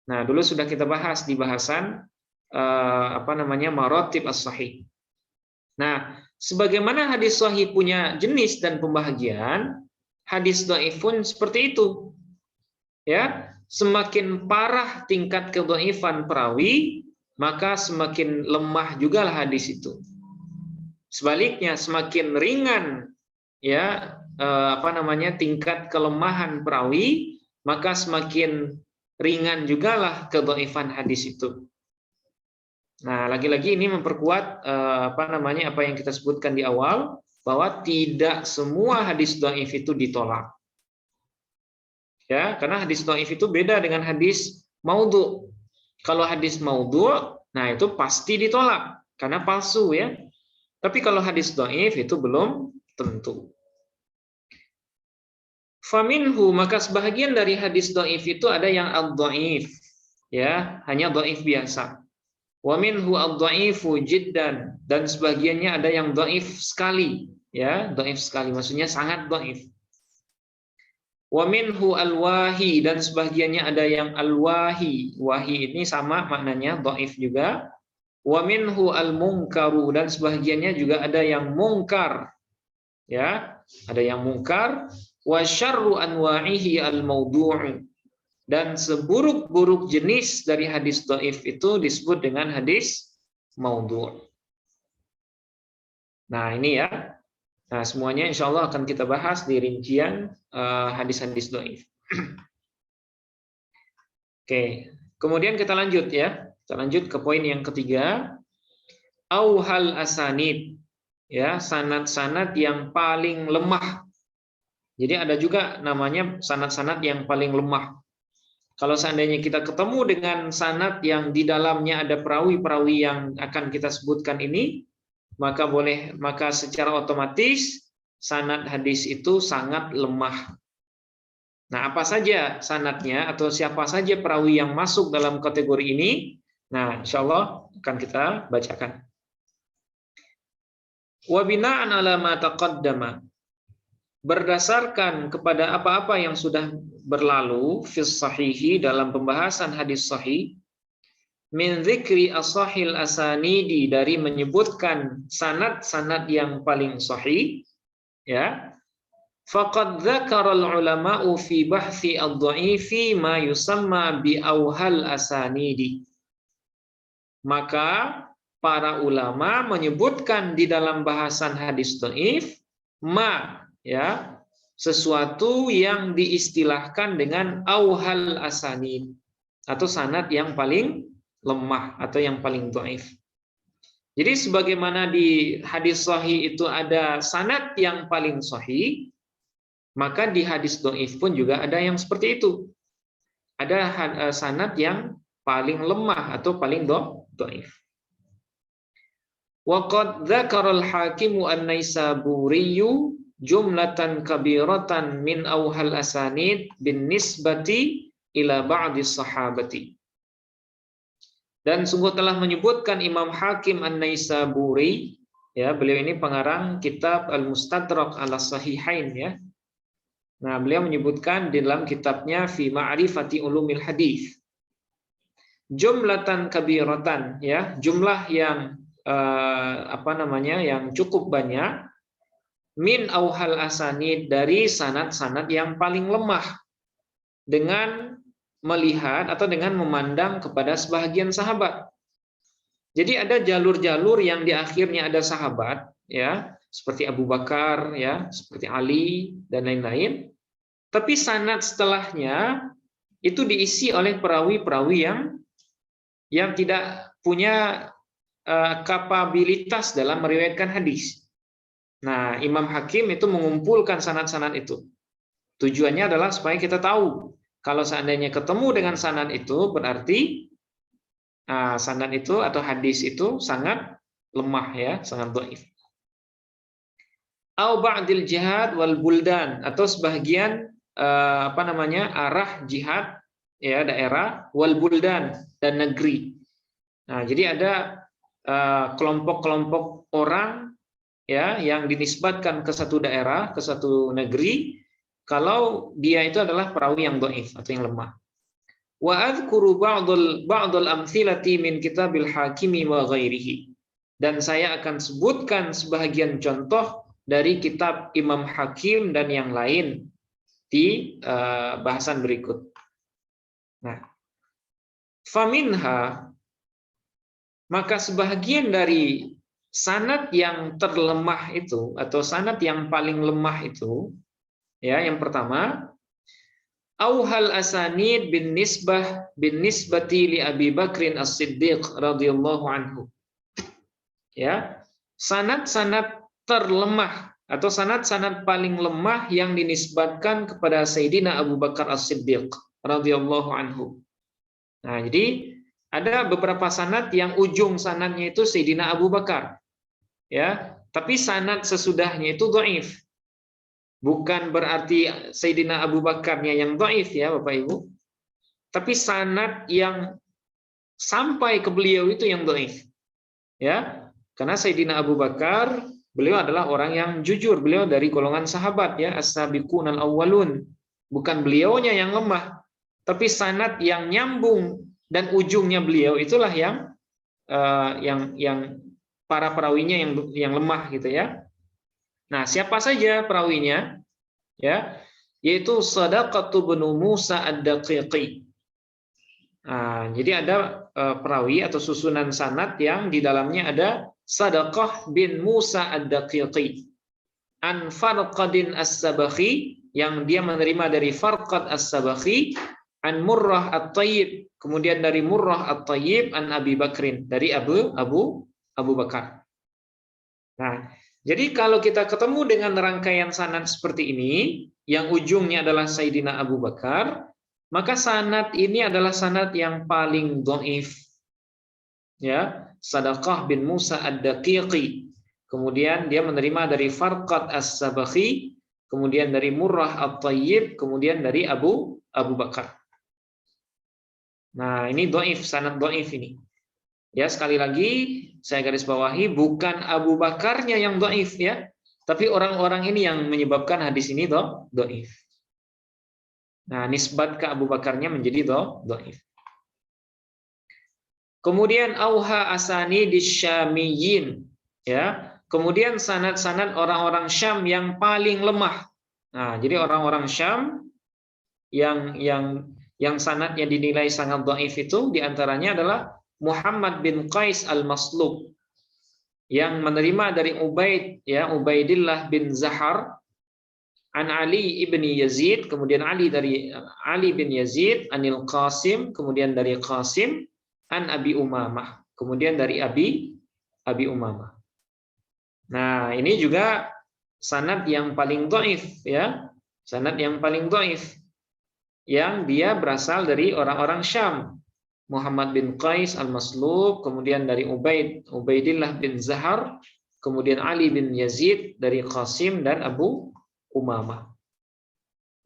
Nah, dulu sudah kita bahas di bahasan maratib as-sahih. Nah, sebagaimana hadis sahih punya jenis dan pembahagian, hadis dhaif pun seperti itu. Ya, semakin parah tingkat kedhaifan perawi, maka semakin lemah juga lah hadis itu. Sebaliknya, semakin ringan ya tingkat kelemahan perawi, maka semakin ringan juga lah kedhaifan hadis itu. Nah, lagi-lagi ini memperkuat apa yang kita sebutkan di awal, bahwa tidak semua hadis dhaif itu ditolak. Ya, karena hadis dhaif itu beda dengan hadis maudhu. Kalau hadis maudhu, nah itu pasti ditolak karena palsu ya. Tapi kalau hadis dhaif itu belum tentu. Faminhu, maka sebahagian dari hadis dhaif itu ada yang ad-dhaif, ya, hanya dhaif biasa. Wa minhu ad-dhaifu jiddan, dan sebagiannya ada yang dhaif sekali, ya, dhaif sekali maksudnya sangat dhaif. Wa minhu al-wahi, dan sebagiannya ada yang al-wahi. Wahi ini sama maknanya, dhaif juga. Wa minhu al-munkaru, dan sebagiannya juga ada yang mungkar. Ya, ada yang mungkar. Wa syarru anwa'ihi al-maudu'u, dan seburuk-buruk jenis dari hadis dhaif itu disebut dengan hadis maudhu'. Nah, ini ya. Nah, semuanya insya Allah akan kita bahas di rincian hadis-hadis dhaif. Oke, kemudian kita lanjut ya. Kita lanjut ke poin yang ketiga. Auhal asanid, ya, sanad-sanad yang paling lemah. Jadi ada juga namanya sanad-sanad yang paling lemah. Kalau seandainya kita ketemu dengan sanad yang di dalamnya ada perawi-perawi yang akan kita sebutkan ini, maka secara otomatis sanad hadis itu sangat lemah. Nah, apa saja sanadnya atau siapa saja perawi yang masuk dalam kategori ini? Nah, insya Allah akan kita bacakan. Wa bina'an ala ma taqaddama, berdasarkan kepada apa-apa yang sudah berlalu fis sahihi, dalam pembahasan hadis sahih, min dzikri ashahil asanidi, dari menyebutkan sanad-sanad yang paling sahih, ya, faqad dzakara al-ulama'u fi bahthi ad-dha'ifi ma yusamma bi auhal asanidi, maka para ulama menyebutkan di dalam bahasan hadis dhaif ya, sesuatu yang diistilahkan dengan auhal asanid, atau sanad yang paling lemah atau yang paling dhaif. Jadi sebagaimana di hadis sahih itu ada sanad yang paling sahih, maka di hadis dhaif pun juga ada yang seperti itu. Ada sanad yang paling lemah atau paling dhaif. Wa qad dzakara al-Hakim an-Naisaburi jumlatan kabiratan min auhal asanid bin nisbati ila ba'di sahabati. Dan sungguh telah menyebutkan Imam Hakim an-Naisaburi, ya, beliau ini pengarang kitab Al-Mustadrak ala Sahihain, ya. Nah, beliau menyebutkan di dalam kitabnya Fi Ma'rifati Ulumil Hadis, jumlatan kabiratan, ya, jumlah yang yang cukup banyak, min auhal asanid, dari sanad-sanad yang paling lemah, dengan melihat atau dengan memandang kepada sebahagian sahabat. Jadi ada jalur-jalur yang di akhirnya ada sahabat, ya, seperti Abu Bakar, ya, seperti Ali dan lain-lain. Tapi sanad setelahnya itu diisi oleh perawi-perawi yang tidak punya kapabilitas dalam meriwayatkan hadis. Nah, Imam Hakim itu mengumpulkan sanad-sanad itu. Tujuannya adalah supaya kita tahu, kalau seandainya ketemu dengan sanad itu, berarti sanad itu atau hadis itu sangat lemah, ya, sangat dhaif. Au ba'dil jihad wal buldan, atau sebagian arah jihad, ya, daerah, wal buldan, dan negeri. Nah, jadi ada kelompok-kelompok orang, ya, yang dinisbatkan ke satu daerah, ke satu negeri, kalau dia itu adalah perawi yang dhaif atau yang lemah. Wa adzkuru ba'dul amthilati min kitabil Hakimi wa ghairihi, dan saya akan sebutkan sebahagian contoh dari kitab Imam Hakim dan yang lain di bahasan berikut. Nah, faminha, maka sebahagian dari sanad yang terlemah itu atau sanad yang paling lemah itu, ya, yang pertama, auhal asanid bin nisbati li Abi Bakrin As-Siddiq radhiyallahu anhu. Ya, sanad-sanad terlemah atau sanad-sanad paling lemah yang dinisbatkan kepada Sayyidina Abu Bakar As-Siddiq radhiyallahu anhu. Nah, jadi ada beberapa sanad yang ujung sanadnya itu Sayyidina Abu Bakar, ya, tapi sanad sesudahnya itu dhaif. Bukan berarti Sayyidina Abu Bakarnya yang dhaif, ya Bapak Ibu, tapi sanad yang sampai ke beliau itu yang dhaif, ya, karena Sayyidina Abu Bakar, beliau adalah orang yang jujur, beliau dari golongan sahabat, ya, as-sabiqunal awwalun, bukan beliaunya yang lemah, tapi sanad yang nyambung dan ujungnya beliau itulah yang para perawinya yang lemah gitu ya. Nah, siapa saja perawinya? Ya, yaitu Shadaqatu bin Musa ad-Daqiqi. Nah, jadi ada perawi atau susunan sanad yang di dalamnya ada Shadaqah bin Musa ad-Daqiqi, an Farqadin as-Sabakhi, yang dia menerima dari Farqad as-Sabakhi, an Murrah at-Tayyib, kemudian dari Murrah at-Tayyib, an Abi Bakrin, dari Abu Bakar. Nah, jadi kalau kita ketemu dengan rangkaian sanad seperti ini, yang ujungnya adalah Sayyidina Abu Bakar, maka sanad ini adalah sanad yang paling dhaif. Ya, Shadaqah bin Musa ad-Daqiqi. Kemudian dia menerima dari Farqad as-Sabakhi, kemudian dari Murrah at-Tayyib, kemudian dari Abu Bakar. Nah, ini dhaif, sanad dhaif ini. Ya, sekali lagi saya garis bawahi, bukan Abu Bakarnya yang dhaif ya, tapi orang-orang ini yang menyebabkan hadis ini dhaif. Nah, nisbat ke Abu Bakarnya menjadi dhaif. Kemudian auha asani disyamiyin, ya. Kemudian sanad-sanad orang-orang Syam yang paling lemah. Nah, jadi orang-orang Syam yang sanadnya dinilai sangat dhaif itu diantaranya adalah Muhammad bin Qais al-Maslub yang menerima dari Ubaidillah bin Zahar, an Ali ibni Yazid, kemudian Ali bin Yazid, anil Qasim, kemudian dari Qasim, an Abi Umamah, kemudian dari Abi Umamah. Nah, ini juga sanad yang paling dhaif ya, sanad yang paling dhaif yang dia berasal dari orang-orang Syam. Muhammad bin Qais al-Maslub, kemudian dari Ubaidillah bin Zahar, kemudian Ali bin Yazid dari Qasim dan Abu Umamah.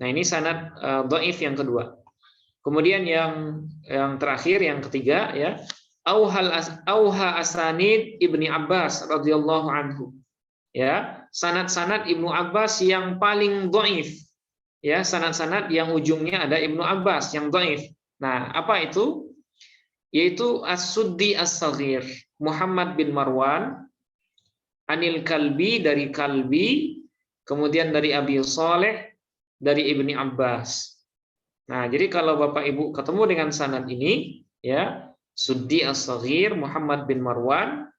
Nah, ini sanad dhaif yang kedua. Kemudian yang terakhir, yang ketiga ya, auha asanid Ibni Abbas radhiyallahu anhu. Ya, sanad-sanad Ibnu Abbas yang paling dhaif. Ya, sanad-sanad yang ujungnya ada Ibnu Abbas yang dhaif. Nah, apa itu? Yaitu As-Suddi As-Saghir, Muhammad bin Marwan, anil Kalbi, dari Kalbi, kemudian dari Abi Saleh, dari Ibni Abbas. Nah, jadi kalau Bapak Ibu ketemu dengan sanad ini, ya, Suddi As-Saghir, Muhammad bin Marwan,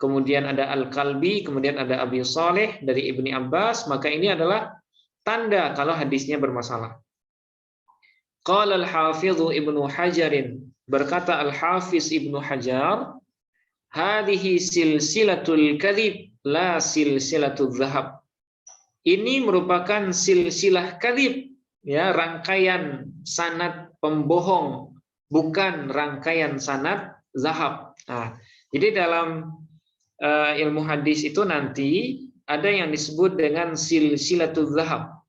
kemudian ada Al-Kalbi, kemudian ada Abi Saleh dari Ibni Abbas, maka ini adalah tanda kalau hadisnya bermasalah. Qala al-Hafidhu Ibnu Hajarin, berkata Al-Hafiz Ibnu Hajar, hadhihi silsilatul kadhib la silsilatul zahab. Ini merupakan silsilah kadhib, ya, rangkaian sanad pembohong, bukan rangkaian sanad zahab. Nah, jadi dalam ilmu hadis itu nanti ada yang disebut dengan silsilatul zahab,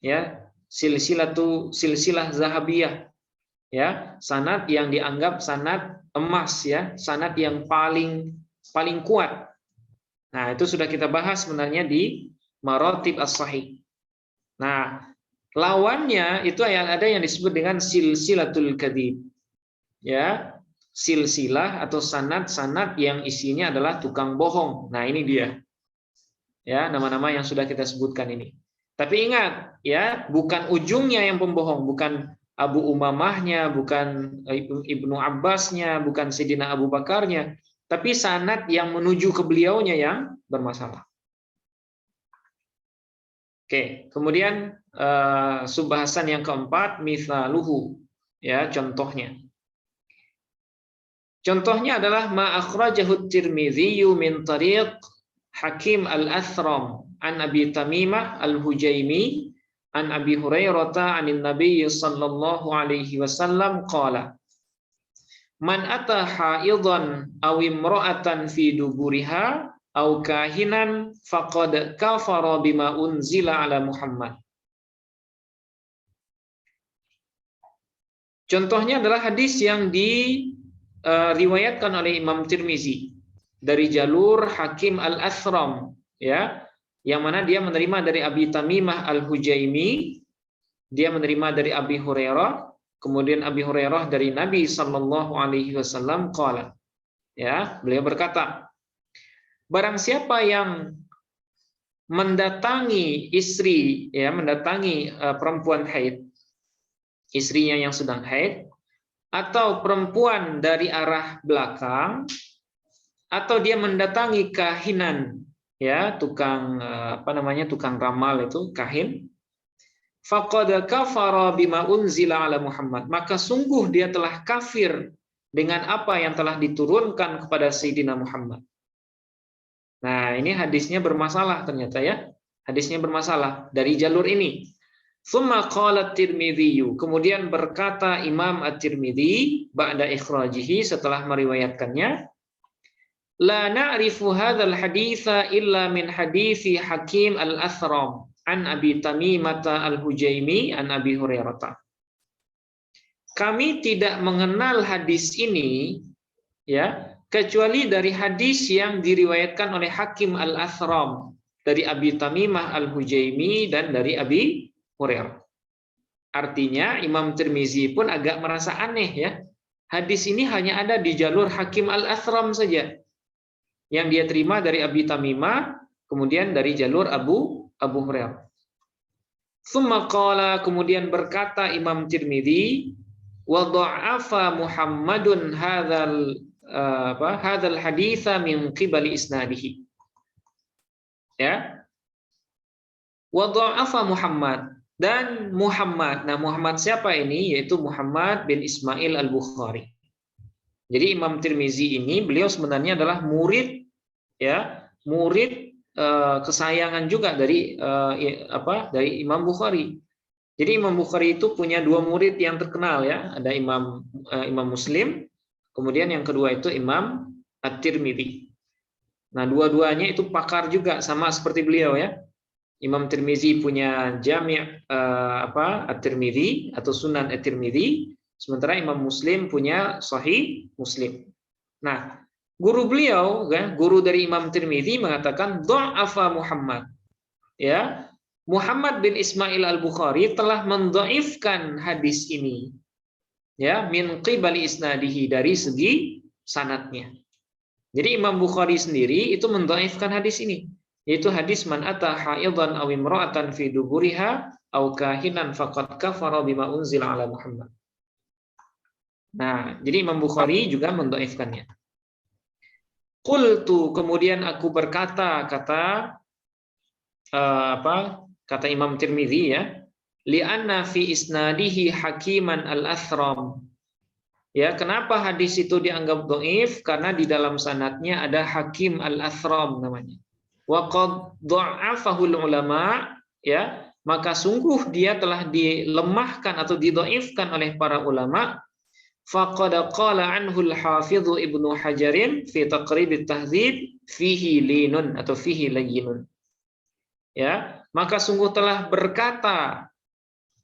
ya, silsilah zahabiyah, ya, sanad yang dianggap sanad emas, ya, sanad yang paling kuat. Nah, itu sudah kita bahas sebenarnya di Maratib as-Sahih. Nah, lawannya itu ada yang disebut dengan silsilatul kadzib, ya, silsilah atau sanad yang isinya adalah tukang bohong. Nah, ini dia, ya, nama-nama yang sudah kita sebutkan ini. Tapi ingat, ya, bukan ujungnya yang pembohong, bukan Abu Umamahnya, bukan Ibnu Abbasnya, bukan Sayyidina Abu Bakarnya, tapi sanad yang menuju ke beliaunya yang bermasalah. Oke, kemudian subbahasan yang keempat, mithaluhu, ya, contohnya. Contohnya adalah ma akhrajahu Tirmidzi min tariq Hakim al-Athram an Abi Tamimah al-Hujaimi an Abi Hurairah anin Nabi sallallahu alaihi wasallam qala man ata haidan aw imra'atan fi duburiha aw kahinan faqad kafara bima unzila ala Muhammad. Contohnya adalah hadis yang diriwayatkan oleh Imam Tirmizi dari jalur Hakim al-Athram, ya, yang mana dia menerima dari Abi Tamimah al-Hujaimi, dia menerima dari Abi Hurairah, kemudian Abi Hurairah dari Nabi Shallallahu Alaihi Wasallam qala, ya, beliau berkata, barang siapa yang mendatangi istri, ya, mendatangi perempuan haid, istrinya yang sedang haid, atau perempuan dari arah belakang, atau dia mendatangi kahinan, ya, tukang tukang ramal itu kahin, faqad kafara bima unzila ala Muhammad, maka sungguh dia telah kafir dengan apa yang telah diturunkan kepada Sayyidina Muhammad. Nah, ini hadisnya bermasalah ternyata, ya. Hadisnya bermasalah dari jalur ini. Tsumma qala Tirmidzi, kemudian berkata Imam At-Tirmidzi ba'da ikhrajihi, setelah meriwayatkannya, la na'rifu hadzal haditsa illa min hadithi Hakim Al-Athram an Abi Tamimah Al-Hujaimi an Abi Hurairah. Kami tidak mengenal hadis ini, ya, kecuali dari hadis yang diriwayatkan oleh Hakim Al-Athram dari Abi Tamimah Al-Hujaimi dan dari Abi Hurairah. Artinya Imam Tirmizi pun agak merasa aneh, ya. Hadis ini hanya ada di jalur Hakim Al-Athram saja, yang dia terima dari Abi Tamimah, kemudian dari jalur Abu Hurairah. Tsumma qala, kemudian berkata Imam Tirmizi, wa dha'afa Muhammadun hadzal haditsa min qibali isnadihi. Ya. Wa dha'afa Muhammad, dan Muhammad. Nah, Muhammad siapa ini? Yaitu Muhammad bin Ismail Al-Bukhari. Jadi Imam Tirmizi ini, beliau sebenarnya adalah murid, ya, murid kesayangan juga dari dari Imam Bukhari. Jadi Imam Bukhari itu punya dua murid yang terkenal, ya. Ada Imam Muslim, kemudian yang kedua itu Imam At-Tirmidzi. Nah, dua-duanya itu pakar juga, sama seperti beliau, ya. Imam Tirmizi punya Jami' At-Tirmidzi atau Sunan At-Tirmidzi, sementara Imam Muslim punya Sahih Muslim. Nah, guru beliau, ya, guru dari Imam Tirmizi mengatakan dha'afa Muhammad. Ya, Muhammad bin Ismail Al-Bukhari telah mendhaifkan hadis ini, ya, min qibali isnadihi, dari segi sanadnya. Jadi Imam Bukhari sendiri itu mendhaifkan hadis ini, yaitu hadis man ata haidan aw imra'atan fi duburiha aw kahinan faqad kafara bima unzila ala Muhammad. Nah, jadi Imam Bukhari juga mendhaifkannya. Qultu, kemudian aku berkata, kata Imam Tirmizi, ya, li'anna fi isnadihi Hakiman Al-Athram. Ya, kenapa hadis itu dianggap dhaif? Karena di dalam sanadnya ada Hakim Al-Athram namanya. Wa qad dha'afahu ulama, ya, maka sungguh dia telah dilemahkan atau didhaifkan oleh para ulama. Faqad qala anhu al-Hafidz Ibnu Hajarin fi Taqrib at-Tahdzib fihi linun atau fihi layyinun. Ya, maka sungguh telah berkata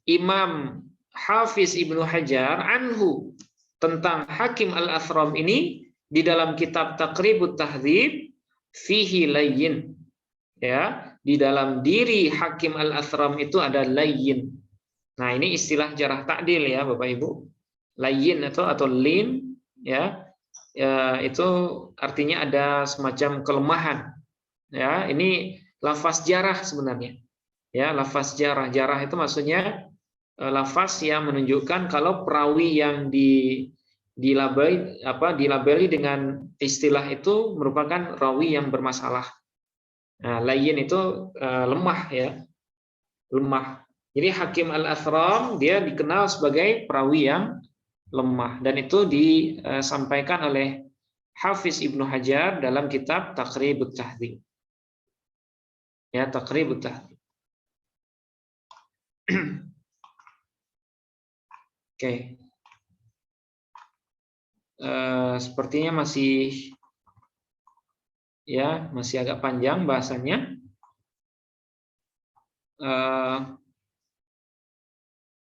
Imam Hafiz Ibnu Hajar anhu, tentang Hakim Al-Athram ini di dalam kitab Taqribut Tahdzib, fihi layyin. Ya, di dalam diri Hakim Al-Athram itu ada layyin. Nah, ini istilah jarah ta'dil, ya, Bapak Ibu. Layyin atau lin, ya, itu artinya ada semacam kelemahan. Ya, ini lafaz jarah sebenarnya. Ya, lafaz jarah. Jarah itu maksudnya lafaz yang menunjukkan kalau perawi yang dilabeli dengan istilah itu merupakan rawi yang bermasalah. Nah, layyin itu lemah, ya. Lemah. Jadi Hakim Al-Athram dia dikenal sebagai perawi yang lemah, dan itu disampaikan oleh Hafiz Ibnu Hajar dalam kitab Taqribut Tahdzib. Ya, Taqribut Tahdzib. Oke. Sepertinya masih agak panjang bahasannya.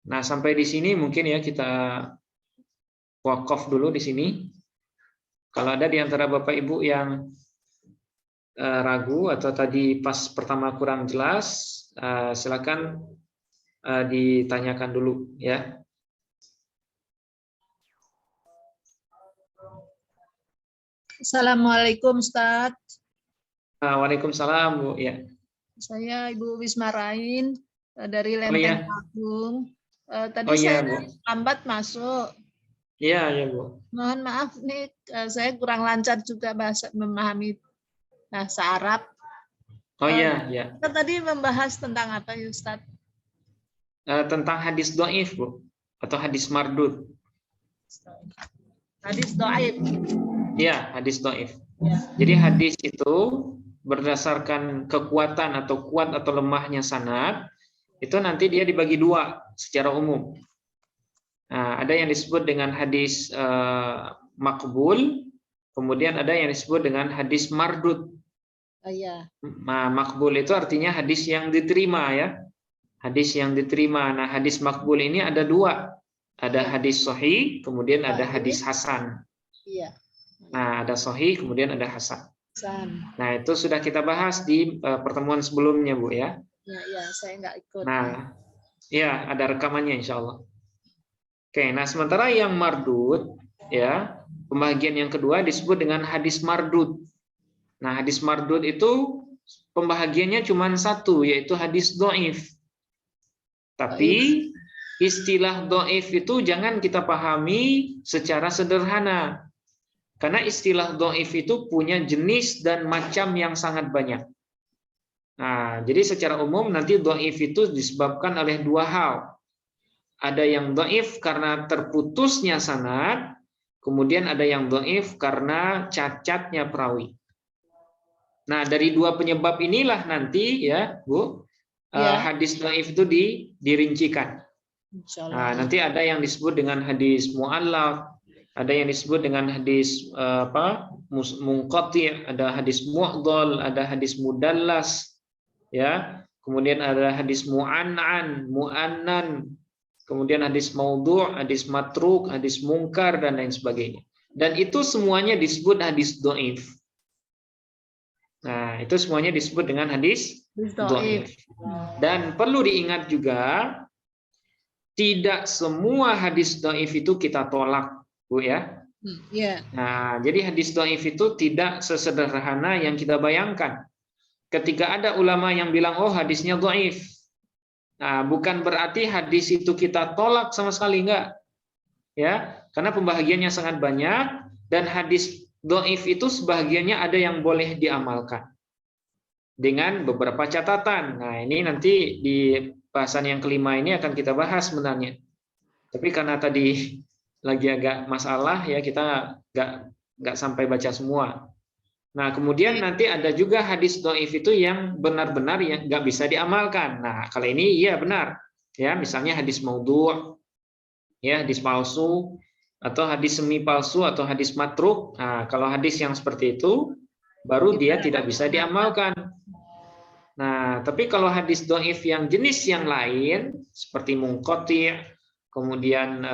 Nah, sampai di sini mungkin, ya, kita wakaf dulu di sini. Kalau ada di antara Bapak Ibu yang ragu atau tadi pas pertama kurang jelas, silakan ditanyakan dulu ya. Assalamualaikum Ustaz. Waalaikumsalam Bu ya. Saya Ibu Wisma Rain dari Oh iya. Lenteng Agung. Tadi Oh iya saya Bu. lambat masuk. Iya ya Bu. Mohon maaf nih, saya kurang lancar juga memahami bahasa Arab. Oh iya ya. Kita tadi membahas tentang apa ya Ustaz? Tentang hadis dhaif Bu atau hadis mardud. Hadis dhaif. Iya, hadis dhaif. Ya. Jadi hadis itu berdasarkan kekuatan atau kuat atau lemahnya sanad, itu nanti dia dibagi dua secara umum. Nah, ada yang disebut dengan hadis makbul, kemudian ada yang disebut dengan hadis mardud. Oh, iya. Nah, makbul itu artinya hadis yang diterima ya. Hadis yang diterima. Nah, hadis makbul ini ada dua. Ada hadis sahih, kemudian ada hadis hasan. Iya. Nah, ada sahih, kemudian ada hasan. Hasan. Nah, itu sudah kita bahas di pertemuan sebelumnya, Bu ya. Iya, saya nggak ikut. Nah, ya ada rekamannya insya Allah. Oke, nah sementara yang mardud, ya, pembagian yang kedua disebut dengan hadis mardud. Nah, hadis mardud itu pembahagiannya cuma satu, yaitu hadis dhaif. Tapi istilah dhaif itu jangan kita pahami secara sederhana. Karena istilah dhaif itu punya jenis dan macam yang sangat banyak. Nah, jadi secara umum nanti dhaif itu disebabkan oleh dua hal. Ada yang dhaif karena terputusnya sanad, kemudian ada yang dhaif karena cacatnya perawi. Nah, dari dua penyebab inilah nanti ya, Bu, hadis dhaif itu dirincikan. Nah, nanti ada yang disebut dengan hadis mu'allaq, ada yang disebut dengan hadis munqati', ada hadis mu'dhal, ada hadis mudallas, ya. Kemudian ada hadis mu'annan, mu'annan, kemudian hadis maudhu', hadis matruk, hadis mungkar dan lain sebagainya. Dan itu semuanya disebut hadis dhaif. Nah, itu semuanya disebut dengan hadis dhaif. Dan perlu diingat juga, tidak semua hadis dhaif itu kita tolak, Bu ya. Nah, jadi hadis dhaif itu tidak sesederhana yang kita bayangkan. Ketika ada ulama yang bilang, oh hadisnya dhaif, nah, bukan berarti hadis itu kita tolak sama sekali, enggak. Ya, karena pembahagiannya sangat banyak dan hadis dhaif itu sebahagiannya ada yang boleh diamalkan dengan beberapa catatan. Nah, ini nanti di bahasan yang kelima ini akan kita bahas sebenarnya. Tapi karena tadi lagi agak masalah ya, kita nggak sampai baca semua. Nah, kemudian nanti ada juga hadis dhaif itu yang benar-benar yang nggak bisa diamalkan. Nah, kali ini iya benar. Ya, misalnya hadis maudhu', ya, hadis palsu, atau hadis semi palsu, atau hadis matruk. Nah, kalau hadis yang seperti itu, baru dia tidak bisa diamalkan. Nah, tapi kalau hadis dhaif yang jenis yang lain, seperti munqati', kemudian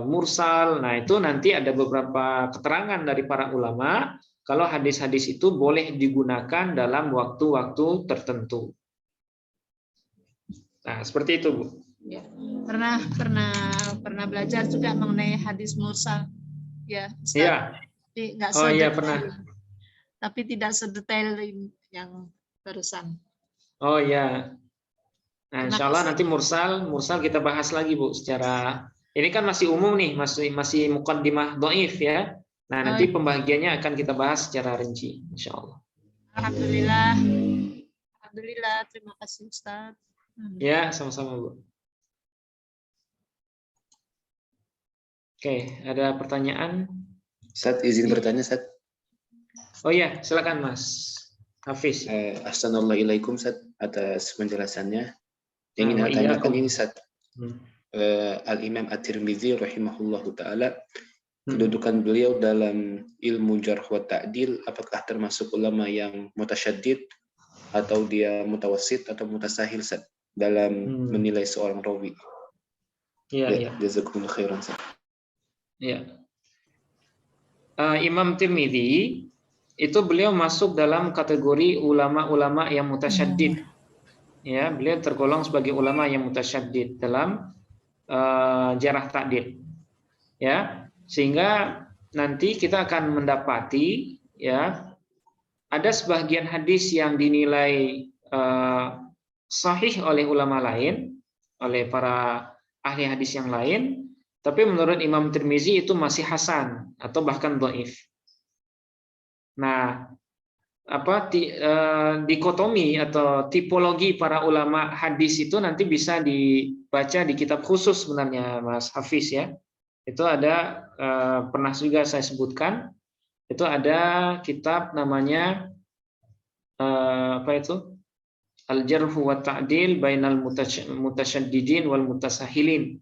mursal, nah itu nanti ada beberapa keterangan dari para ulama kalau hadis-hadis itu boleh digunakan dalam waktu-waktu tertentu. Nah, seperti itu, Bu. Ya, pernah belajar juga mengenai hadis mursal, ya. Ustaz. Iya. Oh iya pernah. Tapi tidak sedetail yang barusan. Oh iya. Nah, insya Allah nanti mursal kita bahas lagi, Bu, secara ini kan masih umum nih, masih muqaddimah dhaif ya. Nah, nanti pembagiannya akan kita bahas secara rinci, insya Allah. Alhamdulillah. Terima kasih Ustaz. Ya, sama-sama, Bu. Oke, ada pertanyaan? Ustaz, izin bertanya, Ustaz. Oh iya, silakan Mas Hafiz. Assalamualaikum, Ustaz, atas penjelasannya. Yang ingin saya tanyakan ini, Ustaz. Al-Imam At-Tirmidzi rahimahullahu taala, kedudukan beliau dalam ilmu jarh wa ta'dil, apakah termasuk ulama yang mutasyaddid atau dia mutawassit atau mutasahil, Ustaz, dalam menilai seorang rawi? Iya. Jazakumullah khairan, Ustaz. Iya. Imam Tirmidzi itu beliau masuk dalam kategori ulama-ulama yang mutasyaddid. ya, beliau tergolong sebagai ulama yang mutasyaddid dalam jarah ta'dil, ya, sehingga nanti kita akan mendapati, ya, ada sebagian hadis yang dinilai sahih oleh ulama lain, oleh para ahli hadis yang lain, tapi menurut Imam Tirmizi itu masih hasan atau bahkan dhaif. Nah, dikotomi atau tipologi para ulama hadis itu nanti bisa dibaca di kitab khusus sebenarnya, Mas Hafiz, ya. Itu ada, pernah juga saya sebutkan, itu ada kitab namanya Al-Jarh wa Ta'dil Bainal Mutasyaddidin wal Mutasahilin,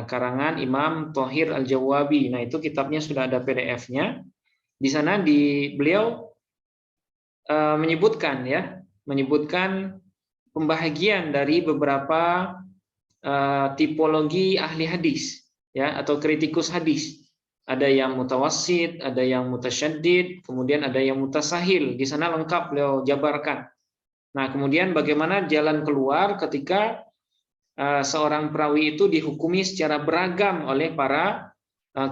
karangan Imam Thohir Al-Jawabi. Nah, itu kitabnya sudah ada PDF-nya. Di sana beliau menyebutkan pembahagian dari beberapa tipologi ahli hadis, ya, atau kritikus hadis. Ada yang mutawassit, ada yang mutasyaddid, kemudian ada yang mutasahil. Di sana lengkap beliau jabarkan. Nah, kemudian bagaimana jalan keluar ketika seorang perawi itu dihukumi secara beragam oleh para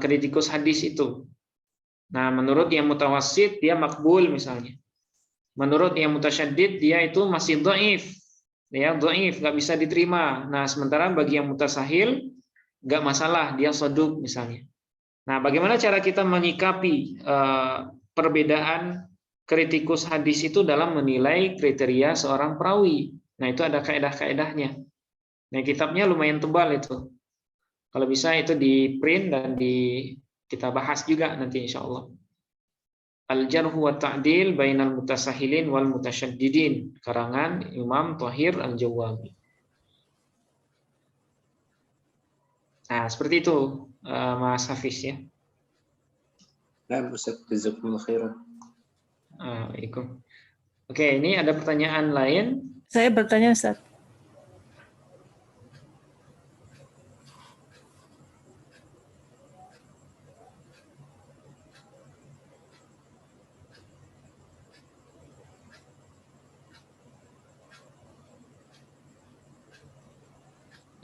kritikus hadis itu. Nah, menurut yang mutawassit dia makbul misalnya. Menurut yang mutasyaddid dia itu masih dhaif, ya, dhaif, nggak bisa diterima. Nah, sementara bagi yang mutasahil nggak masalah, dia shaduk misalnya. Nah, bagaimana cara kita menyikapi perbedaan kritikus hadis itu dalam menilai kriteria seorang perawi? Nah, itu ada kaedah-kaedahnya. Nah, kitabnya lumayan tebal itu. Kalau bisa itu di print dan kita bahas juga nanti insya Allah. Al-Jarh wa Ta'dil Bainal Mutasahilin wal Mutasyaddidin, karangan Imam Thohir Al-Jawabi. Nah, seperti itu, Mas Hafiz, ya. Nah, Ustaz, jazakumullah khairan. Waalaikumsalam. Oke, ini ada pertanyaan lain. Saya bertanya, Ustaz.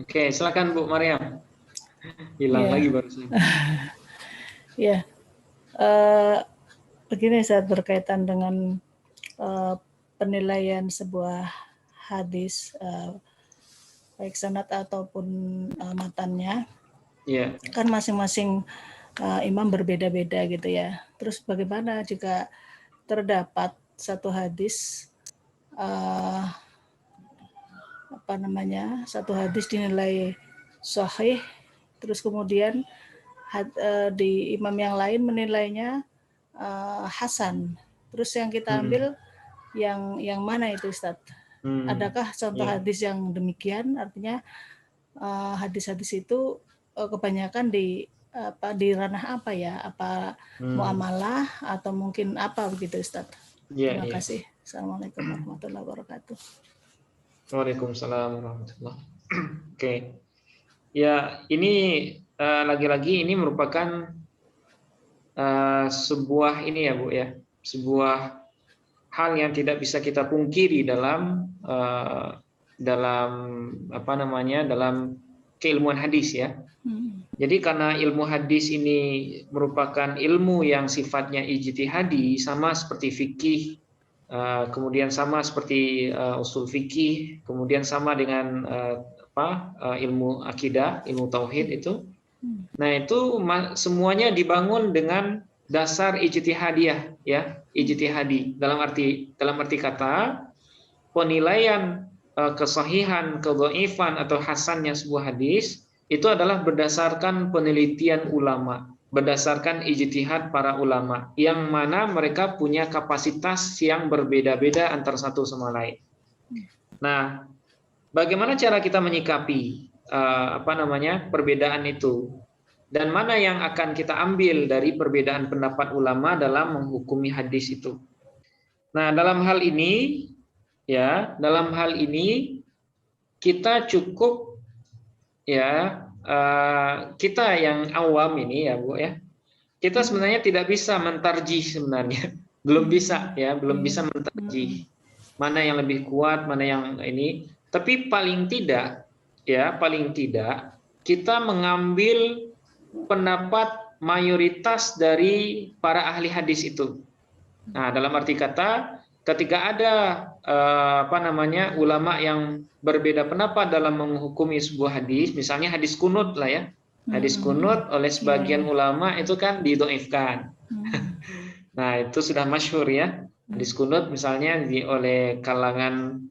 Oke, silakan Bu Maryam. Hilang lagi barusan. Ya, begini, saya berkaitan dengan penilaian sebuah hadis, baik sanad ataupun matannya. Ya. Kan masing-masing imam berbeda-beda gitu ya. Terus bagaimana jika terdapat satu hadis satu hadis dinilai sahih, terus kemudian di imam yang lain menilainya hasan, terus yang kita ambil yang mana itu, Ustaz? Adakah contoh hadis yang demikian? Artinya hadis-hadis itu kebanyakan di ranah apa ya? Apa muamalah atau mungkin apa begitu, Ustaz? Terima kasih. Assalamualaikum warahmatullahi wabarakatuh. Waalaikumsalam warahmatullahi wabarakatuh. Oke. Ya, ini lagi-lagi ini merupakan sebuah ini ya, Bu, ya. Sebuah hal yang tidak bisa kita pungkiri dalam dalam keilmuan hadis, ya. Jadi karena ilmu hadis ini merupakan ilmu yang sifatnya ijtihadi, sama seperti fikih, kemudian sama seperti usul fikih, kemudian sama dengan ilmu akidah, ilmu tauhid itu. Nah, itu semuanya dibangun dengan dasar ijtihadiyah, ya, ijtihadi. Dalam arti kata, penilaian kesahihan, kedhaifan atau hasannya sebuah hadis itu adalah berdasarkan penelitian ulama, berdasarkan ijtihad para ulama, yang mana mereka punya kapasitas yang berbeda-beda antara satu sama lain. Nah, bagaimana cara kita menyikapi perbedaan itu, dan mana yang akan kita ambil dari perbedaan pendapat ulama dalam menghukumi hadis itu? Nah, dalam hal ini kita cukup, ya, kita yang awam ini, ya, Bu, ya, kita sebenarnya tidak bisa mentarjih sebenarnya, belum bisa mentarjih. mana yang lebih kuat, mana yang ini. Tapi paling tidak kita mengambil pendapat mayoritas dari para ahli hadis itu. Nah, dalam arti kata, ketika ada ulama yang berbeda pendapat dalam menghukumi sebuah hadis, misalnya hadis kunut lah ya, hadis kunut oleh sebagian ulama itu kan didhaifkan. Nah, itu sudah masyhur ya. Hadis kunut misalnya oleh kalangan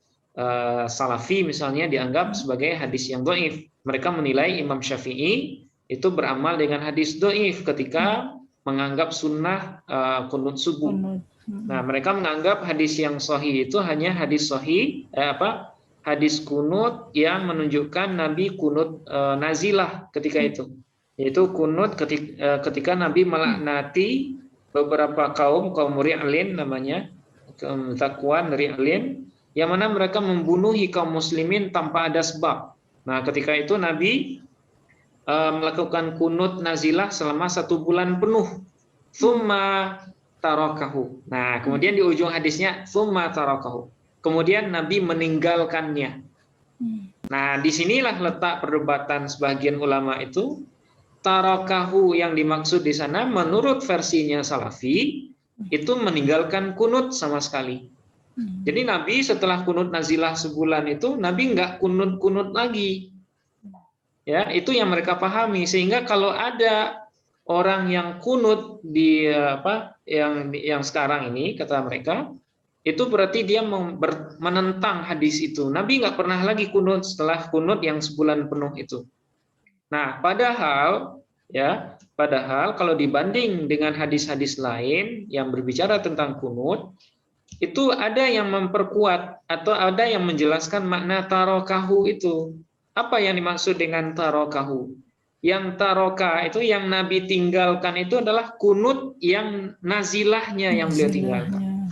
Salafi misalnya dianggap sebagai hadis yang dhaif. Mereka menilai Imam Syafi'i itu beramal dengan hadis dhaif ketika menganggap sunnah kunut subuh. Nah, mereka menganggap hadis yang sahih itu hanya hadis sahih hadis kunut yang menunjukkan Nabi kunut nazilah ketika itu. Yaitu kunut ketika Nabi melaknati beberapa kaum Ri'lin namanya, Zakwan Ri'lin, yang mana mereka membunuhi kaum muslimin tanpa ada sebab. Nah, ketika itu Nabi melakukan kunut nazilah selama 1 bulan penuh. Tsumma tarakahu. Nah, kemudian di ujung hadisnya tsumma tarakahu. Kemudian Nabi meninggalkannya. Nah, disinilah letak perdebatan sebagian ulama itu. Tarakahu yang dimaksud di sana menurut versinya Salafi itu meninggalkan kunut sama sekali. Jadi Nabi setelah kunut nazilah sebulan itu Nabi nggak kunut lagi. Ya, itu yang mereka pahami, sehingga kalau ada orang yang kunut di yang sekarang ini kata mereka, itu berarti dia menentang hadis itu. Nabi nggak pernah lagi kunut setelah kunut yang sebulan penuh itu. Nah, padahal kalau dibanding dengan hadis-hadis lain yang berbicara tentang kunut, itu ada yang memperkuat atau ada yang menjelaskan makna tarakahu itu. Apa yang dimaksud dengan tarakahu? Yang taroka itu yang Nabi tinggalkan itu adalah kunut yang nazilahnya yang beliau tinggalkan.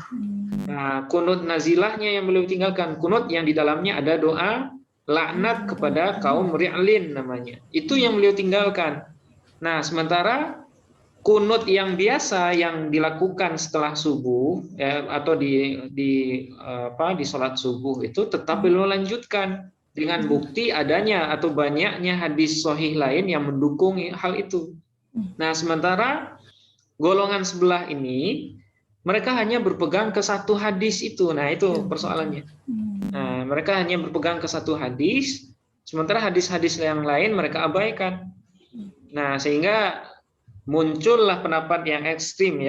Nah, kunut nazilahnya yang beliau tinggalkan, kunut yang di dalamnya ada doa laknat kepada kaum Ri'lin namanya. Itu yang beliau tinggalkan. Nah, sementara kunut yang biasa yang dilakukan setelah subuh atau di salat subuh itu tetap beliau lanjutkan dengan bukti adanya atau banyaknya hadis sahih lain yang mendukung hal itu. Nah, sementara golongan sebelah ini mereka hanya berpegang ke satu hadis itu. Nah, itu persoalannya. Nah, mereka hanya berpegang ke satu hadis, sementara hadis-hadis yang lain mereka abaikan. Nah, sehingga muncullah pendapat yang ekstrim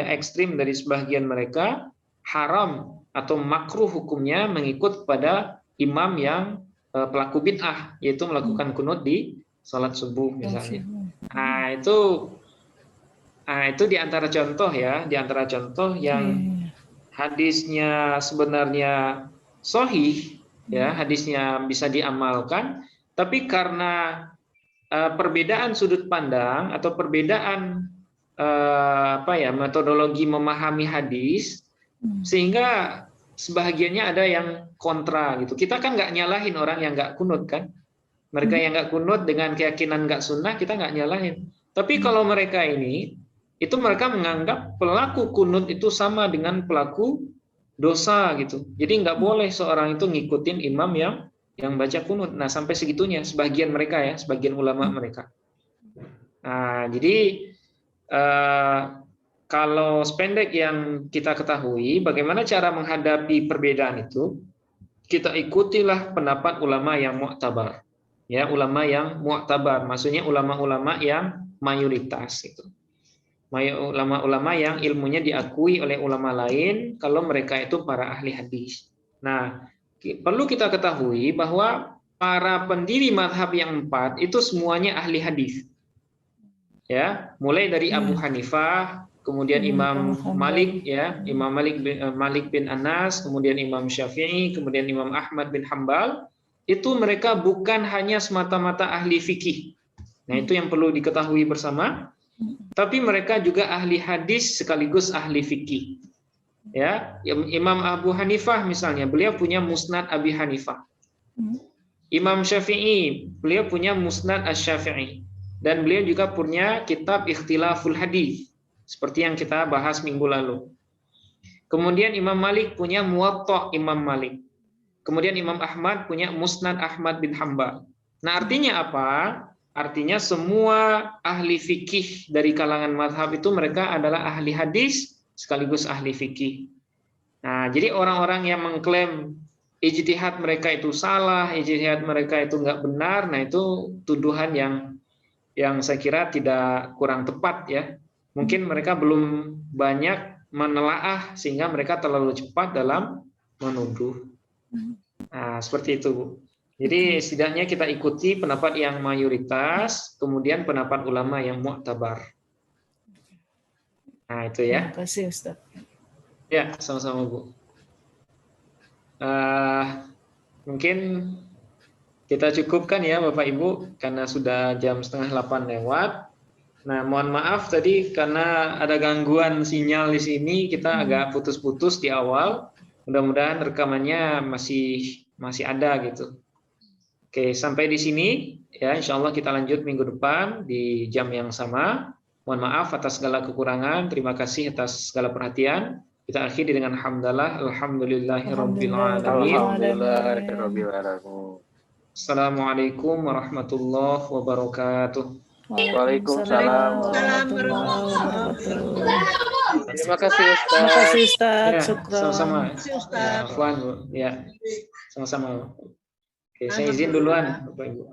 dari sebagian mereka, haram atau makruh hukumnya mengikut pada imam yang pelaku bid'ah, yaitu melakukan kunut di salat subuh misalnya. Nah, itu di antara contoh yang hadisnya sebenarnya sahih, ya, hadisnya bisa diamalkan, tapi karena perbedaan sudut pandang atau perbedaan metodologi memahami hadis, sehingga sebahagiannya ada yang kontra gitu. Kita kan nggak nyalahin orang yang nggak kunut kan, mereka yang nggak kunut dengan keyakinan nggak sunnah kita nggak nyalahin. Tapi kalau mereka ini itu mereka menganggap pelaku kunut itu sama dengan pelaku dosa gitu. Jadi nggak boleh seorang itu ngikutin imam yang baca kunut. Nah, sampai segitunya sebagian mereka ya, sebagian ulama mereka. Nah, jadi kalau sependek yang kita ketahui, bagaimana cara menghadapi perbedaan itu, kita ikutilah pendapat ulama yang mu'tabar. Ya, ulama yang mu'tabar, maksudnya ulama-ulama yang mayoritas itu. Ulama-ulama yang ilmunya diakui oleh ulama lain kalau mereka itu para ahli hadis. Nah, perlu kita ketahui bahwa para pendiri mazhab yang 4 itu semuanya ahli hadis. Ya, mulai dari Abu Hanifah, kemudian Imam Malik ya, Imam Malik bin Anas, kemudian Imam Syafi'i, kemudian Imam Ahmad bin Hambal, itu mereka bukan hanya semata-mata ahli fikih. Nah, itu yang perlu diketahui bersama. Tapi mereka juga ahli hadis sekaligus ahli fikih. Ya, Imam Abu Hanifah misalnya, beliau punya Musnad Abi Hanifah. Imam Syafi'i, beliau punya Musnad Asy-Syafi'i. Dan beliau juga punya kitab Ikhtilaful Hadis, seperti yang kita bahas minggu lalu. Kemudian Imam Malik punya Muwatta Imam Malik. Kemudian Imam Ahmad punya Musnad Ahmad bin Hambal. Nah, artinya apa? Artinya semua ahli fikih dari kalangan mazhab itu mereka adalah ahli hadis sekaligus ahli fikih. Nah, jadi orang-orang yang mengklaim ijtihad mereka itu salah, ijtihad mereka itu nggak benar, nah itu tuduhan yang saya kira tidak kurang tepat ya. Mungkin mereka belum banyak menelaah sehingga mereka terlalu cepat dalam menuduh. Nah, seperti itu, Bu. Jadi setidaknya kita ikuti pendapat yang mayoritas, kemudian pendapat ulama yang mu'tabar. Nah, itu ya. Terima kasih, Ustaz. Ya, sama-sama, Bu. Mungkin kita cukupkan ya Bapak Ibu, karena sudah jam 7:30 lewat. Nah, mohon maaf tadi karena ada gangguan sinyal di sini, kita agak putus-putus di awal. Mudah-mudahan rekamannya masih ada gitu. Oke, sampai di sini ya. Insya Allah kita lanjut minggu depan di jam yang sama. Mohon maaf atas segala kekurangan. Terima kasih atas segala perhatian. Kita akhiri dengan hamdalah. Alhamdulillahirabbil alamin. Alhamdulillahirabbil alamin. Assalamualaikum warahmatullahi wabarakatuh. Waalaikumsalam warahmatullahi wabarakatuh. Terima kasih Ustaz. Terima kasih, Ustaz. Ya, Syukran. sama-sama. Terima kasih, Ustaz. Ya, Afwan, Bu. Ya, sama-sama. Oke, saya izin duluan, Bapak Ibu.